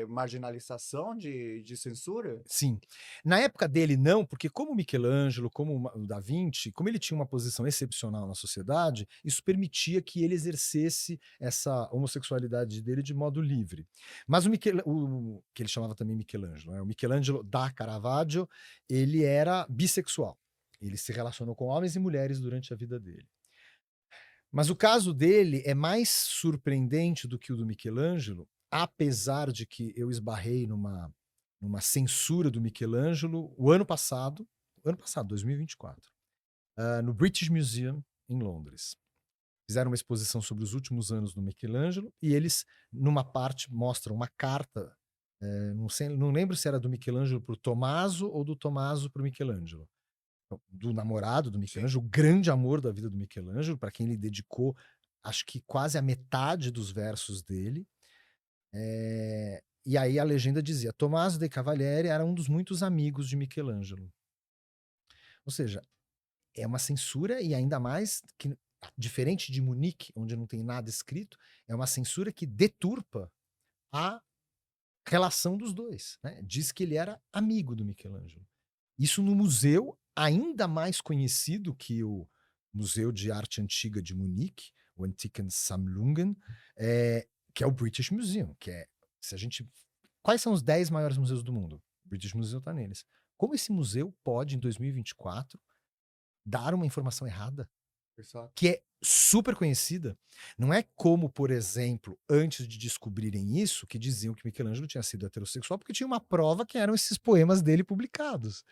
Speaker 1: marginalização, de censura?
Speaker 2: Sim. Na época dele, não, porque como o Michelangelo, como o Da Vinci, como ele tinha uma posição excepcional na sociedade, isso permitia que ele exercesse essa homossexualidade dele de modo livre. Mas o que ele chamava também Michelangelo, né? O Michelangelo da Caravaggio, ele era bissexual. Ele se relacionou com homens e mulheres durante a vida dele. Mas o caso dele é mais surpreendente do que o do Michelangelo, apesar de que eu esbarrei numa censura do Michelangelo o ano passado, 2024, no British Museum, em Londres. Fizeram uma exposição sobre os últimos anos do Michelangelo e eles, numa parte, mostram uma carta, não lembro se era do Michelangelo para o Tommaso ou do Tommaso para o Michelangelo, do namorado do
Speaker 1: Sim.
Speaker 2: Michelangelo, o grande amor da vida do Michelangelo, para quem ele dedicou, acho que quase a metade dos versos dele. E aí a legenda dizia: Tommaso de Cavalieri era um dos muitos amigos de Michelangelo. Ou seja, é uma censura, e ainda mais que, diferente de Munique, onde não tem nada escrito, é uma censura que deturpa a relação dos dois, né? Diz que ele era amigo do Michelangelo. Isso no museu ainda mais conhecido que o Museu de Arte Antiga de Munique, o Antiken Sammlungen, que é o British Museum, que é, se a gente, quais são os 10 maiores museus do mundo? O British Museum está neles. Como esse museu pode, em 2024, dar uma informação errada?
Speaker 1: Exato.
Speaker 2: Que é super conhecida. Não é como, por exemplo, antes de descobrirem isso, que diziam que Michelangelo tinha sido heterossexual, porque tinha uma prova que eram esses poemas dele publicados.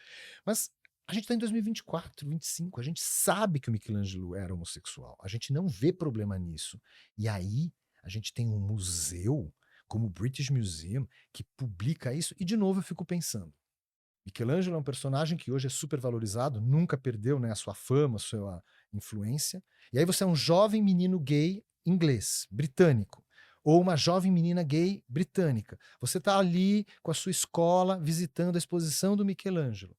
Speaker 2: Mas a gente está em 2024, 25, a gente sabe que o Michelangelo era homossexual. A gente não vê problema nisso. E aí a gente tem um museu, como o British Museum, que publica isso. E de novo eu fico pensando, Michelangelo é um personagem que hoje é super valorizado, nunca perdeu, né, a sua fama, a sua influência. E aí você é um jovem menino gay inglês, britânico, ou uma jovem menina gay britânica. Você está ali com a sua escola, visitando a exposição do Michelangelo.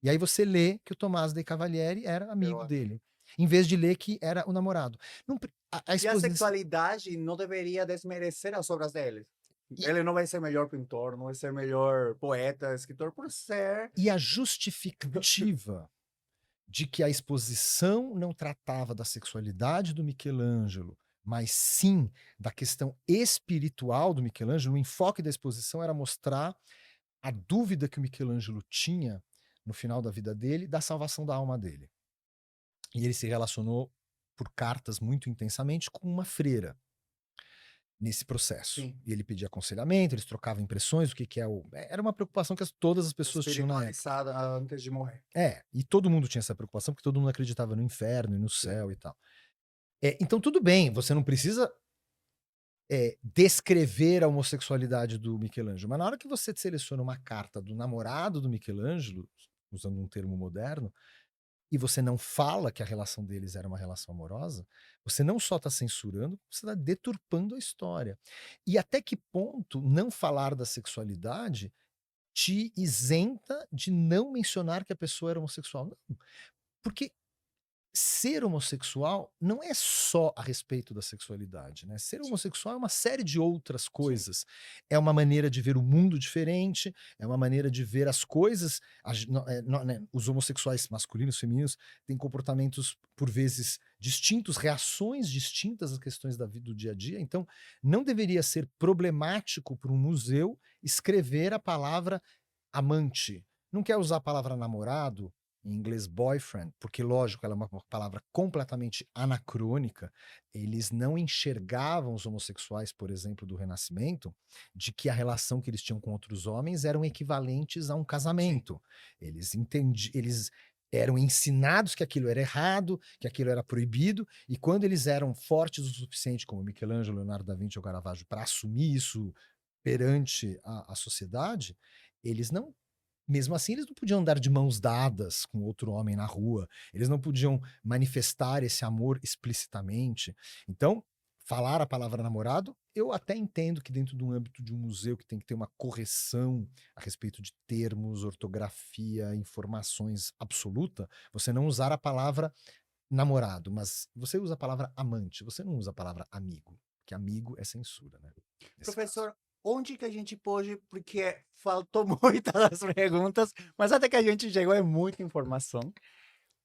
Speaker 2: E aí você lê que o Tommaso de Cavalieri era amigo
Speaker 1: Eu
Speaker 2: dele. em vez de ler que era o namorado. Não pre a
Speaker 1: E a
Speaker 2: exposição
Speaker 1: sexualidade não deveria desmerecer as obras dele.
Speaker 2: e
Speaker 1: Ele não vai ser melhor pintor, não vai ser melhor poeta, escritor, por ser.
Speaker 2: e a justificativa de que a exposição não tratava da sexualidade do Michelangelo, mas sim da questão espiritual do Michelangelo, o enfoque da exposição era mostrar a dúvida que o Michelangelo tinha no final da vida dele, da salvação da alma dele. E ele se relacionou por cartas muito intensamente com uma freira nesse processo.
Speaker 1: Sim,
Speaker 2: E ele pedia aconselhamento, eles trocavam impressões, o que que é o era uma preocupação que todas as pessoas tinham na época.
Speaker 1: espiritualizada antes de morrer.
Speaker 2: É, e todo mundo tinha essa preocupação, porque todo mundo acreditava no inferno e no
Speaker 1: Sim.
Speaker 2: céu e tal. Então tudo bem, você não precisa, descrever a homossexualidade do Michelangelo, mas na hora que você seleciona uma carta do namorado do Michelangelo, usando um termo moderno, e você não fala que a relação deles era uma relação amorosa, você não só está censurando, você está deturpando a história. E até que ponto não falar da sexualidade te isenta de não mencionar que a pessoa era homossexual? Não, porque ser homossexual não é só a respeito da sexualidade, né? Ser
Speaker 1: Sim,
Speaker 2: homossexual é uma série de outras
Speaker 1: sim.
Speaker 2: coisas. É uma maneira de ver o mundo diferente, é uma maneira de ver as coisas. Né, os homossexuais masculinos, femininos, têm comportamentos, por vezes, distintos, reações distintas às questões da vida do dia a dia. Então, não deveria ser problemático para um museu escrever a palavra amante. Não quer usar a palavra namorado, em inglês boyfriend, porque lógico, ela é uma palavra completamente anacrônica. Eles não enxergavam os homossexuais, por exemplo, do Renascimento, de que a relação que eles tinham com outros homens eram equivalentes a um
Speaker 1: Sim.
Speaker 2: casamento. Eles eram ensinados que aquilo era errado, que aquilo era proibido, e quando eles eram fortes o suficiente, como Michelangelo, Leonardo da Vinci ou Caravaggio, para assumir isso perante a sociedade, eles não mesmo assim, eles não podiam andar de mãos dadas com outro homem na rua, eles não podiam manifestar esse amor explicitamente. Então, falar a palavra namorado, eu até entendo que dentro do âmbito de um museu que tem que ter uma correção a respeito de termos, ortografia, informações absoluta, você não usar a palavra namorado, mas você usa a palavra amante, você não usa a palavra amigo, porque amigo é censura, né, nesse caso.
Speaker 1: Professor, onde que a gente pode, porque faltou muitas das perguntas, mas até que a gente chegou é muita informação.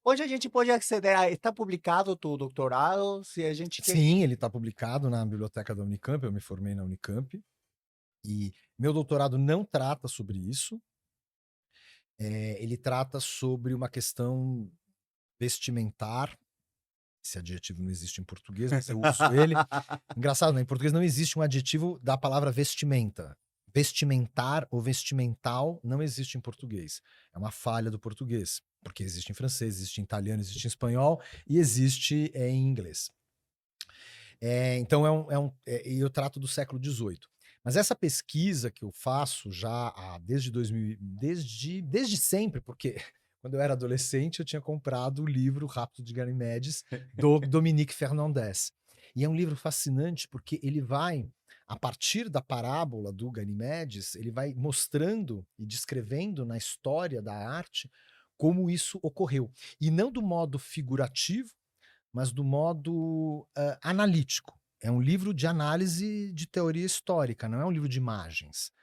Speaker 1: Onde a gente pode aceder a está publicado o doutorado? Se a gente quer.
Speaker 2: Sim, ele está publicado na biblioteca da Unicamp, eu me formei na Unicamp, e meu doutorado não trata sobre isso, ele trata sobre uma questão vestimentar, esse adjetivo não existe em português, mas eu uso ele. Engraçado, né, em português não existe um adjetivo da palavra vestimenta. Vestimentar ou vestimental não existe em português. É uma falha do português, porque existe em francês, existe em italiano, existe em espanhol e existe, em inglês. Então e eu trato do século XVIII. Mas essa pesquisa que eu faço já desde 2000, desde sempre, porque quando eu era adolescente eu tinha comprado o livro Rápido de Ganimedes, do Dominique Fernandez. E é um livro fascinante porque ele vai, a partir da parábola do Ganimedes, ele vai mostrando e descrevendo na história da arte como isso ocorreu. E não do modo figurativo, mas do modo, analítico. É um livro de análise de teoria histórica, não é um livro de imagens.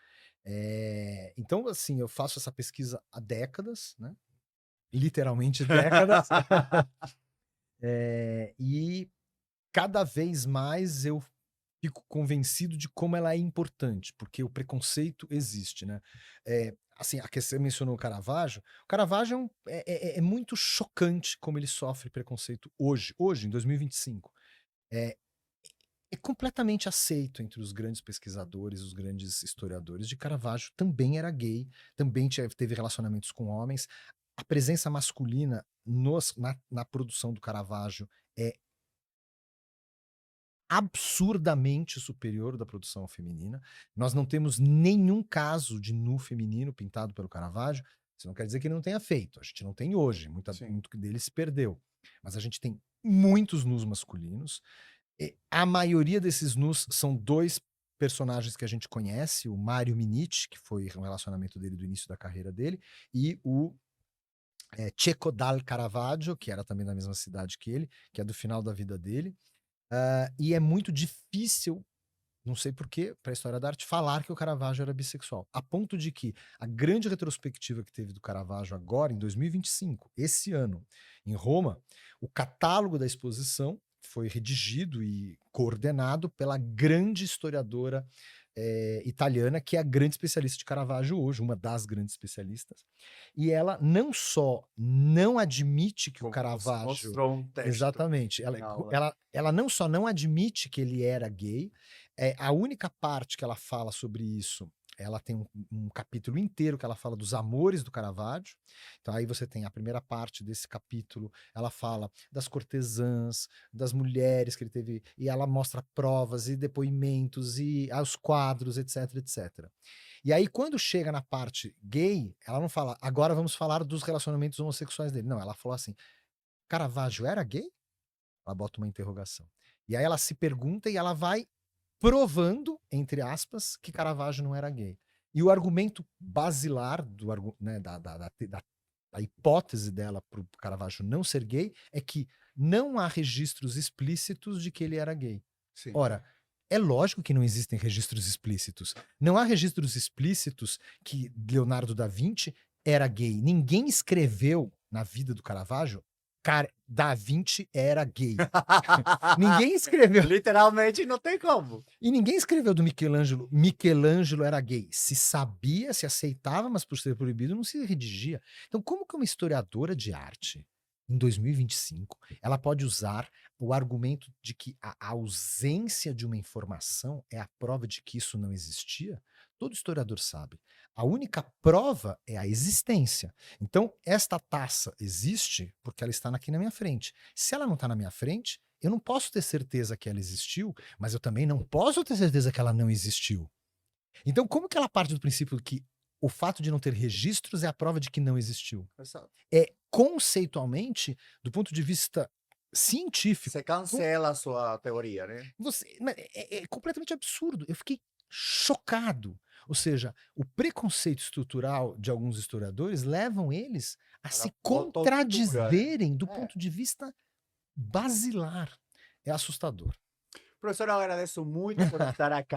Speaker 2: Então, assim, eu faço essa pesquisa há décadas, né, literalmente décadas, e cada vez mais eu fico convencido de como ela é importante, porque o preconceito existe, né. Assim, a que você mencionou o Caravaggio é muito chocante como ele sofre preconceito hoje, em 2025. É é completamente aceito entre os grandes pesquisadores, os grandes historiadores de Caravaggio também era gay, também teve relacionamentos com homens. A presença masculina na produção do Caravaggio é absurdamente superior da produção feminina. Nós não temos nenhum caso de nu feminino pintado pelo Caravaggio. Isso não quer dizer que ele não tenha feito. A gente não tem hoje,
Speaker 1: Sim.
Speaker 2: muito dele se perdeu. Mas a gente tem muitos nus masculinos. A maioria desses nus são dois personagens que a gente conhece, o Mário Miniti, que foi um relacionamento dele do início da carreira dele, e o Cecco dal Caravaggio, que era também da mesma cidade que ele, que é do final da vida dele. E é muito difícil, não sei porquê, para a história da arte, falar que o Caravaggio era bissexual. A ponto de que a grande retrospectiva que teve do Caravaggio agora, em 2025, esse ano, em Roma, o catálogo da exposição foi redigido e coordenado pela grande historiadora italiana, que é a grande especialista de Caravaggio hoje, uma das grandes especialistas. E ela não só não admite que o Caravaggio...
Speaker 1: Mostrou um texto
Speaker 2: Exatamente.
Speaker 1: na aula.
Speaker 2: Ela não só não admite que ele era gay, a única parte que ela fala sobre isso, ela tem um capítulo inteiro que ela fala dos amores do Caravaggio. Então aí você tem a primeira parte desse capítulo, ela fala das cortesãs, das mulheres que ele teve, e ela mostra provas e depoimentos e os quadros, etc, etc. E aí quando chega na parte gay, ela não fala, agora vamos falar dos relacionamentos homossexuais dele. Não, ela falou assim, Caravaggio era gay? Ela bota uma interrogação. E aí ela se pergunta e ela vai provando, entre aspas, que Caravaggio não era gay. E o argumento basilar da hipótese dela para o Caravaggio não ser gay é que não há registros explícitos de que ele era gay.
Speaker 1: Sim.
Speaker 2: Ora, é lógico que não existem registros explícitos. Não há registros explícitos que Leonardo da Vinci era gay. Ninguém escreveu na vida do Caravaggio Da Vinci era gay. Ninguém escreveu.
Speaker 1: Literalmente não tem como.
Speaker 2: E ninguém escreveu do Michelangelo. Michelangelo era gay. Se sabia, se aceitava, mas por ser proibido não se redigia. Então, como que uma historiadora de arte, em 2025, ela pode usar o argumento de que a ausência de uma informação é a prova de que isso não existia? Todo historiador sabe. A única prova é a existência. Então, esta taça existe porque ela está aqui na minha frente. Se ela não está na minha frente, eu não posso ter certeza que ela existiu, mas eu também não posso ter certeza que ela não existiu. Então, como que ela parte do princípio que o fato de não ter registros é a prova de que não existiu? Conceitualmente, do ponto de vista científico...
Speaker 1: Você cancela a sua teoria, né?
Speaker 2: É completamente absurdo. Eu fiquei chocado. Ou seja, o preconceito estrutural de alguns historiadores levam eles a se contradizerem do ponto de vista basilar. É assustador.
Speaker 1: Professor, eu agradeço muito por estar aqui.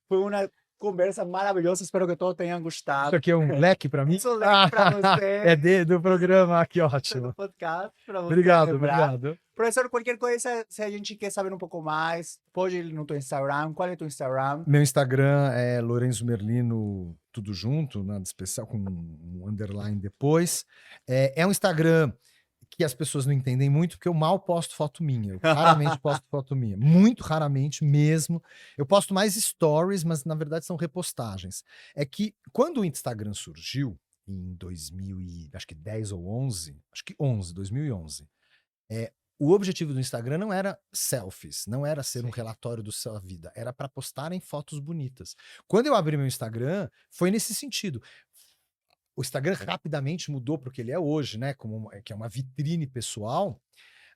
Speaker 1: Foi uma conversa maravilhosa. Espero que todos tenham gostado.
Speaker 2: Isso aqui é um leque para mim?
Speaker 1: Isso é um leque para você.
Speaker 2: Do programa, que ótimo.
Speaker 1: Do podcast, para você
Speaker 2: obrigado,
Speaker 1: lembrar.
Speaker 2: obrigado.
Speaker 1: Professor, qualquer coisa, se a gente quer saber um pouco mais, pode ir no teu Instagram. Qual é o teu Instagram?
Speaker 2: Meu Instagram é Lorenzo Merlino, tudo junto, nada especial, com um underline depois. É um Instagram que as pessoas não entendem muito, porque eu mal posto foto minha. Eu raramente posto foto minha. Muito raramente mesmo. Eu posto mais stories, mas na verdade são repostagens. É que quando o Instagram surgiu, em 2010 ou 11, acho que 2011, o objetivo do Instagram não era selfies, não era ser um relatório da sua vida, era para postarem fotos bonitas. Quando eu abri meu Instagram, foi nesse sentido. O Instagram rapidamente mudou para o que ele é hoje, né? Que é uma vitrine pessoal,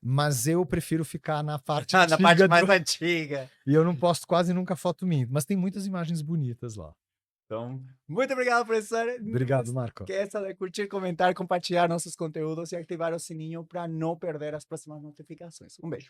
Speaker 2: mas eu prefiro ficar na parte
Speaker 1: na parte mais antiga.
Speaker 2: E eu não posto quase nunca foto minha, mas tem muitas imagens bonitas lá.
Speaker 1: Então, muito obrigado, professor.
Speaker 2: Obrigado, Marco.
Speaker 1: Esqueça de curtir, comentar, compartilhar nossos conteúdos e ativar o sininho para não perder as próximas notificações. Um beijo.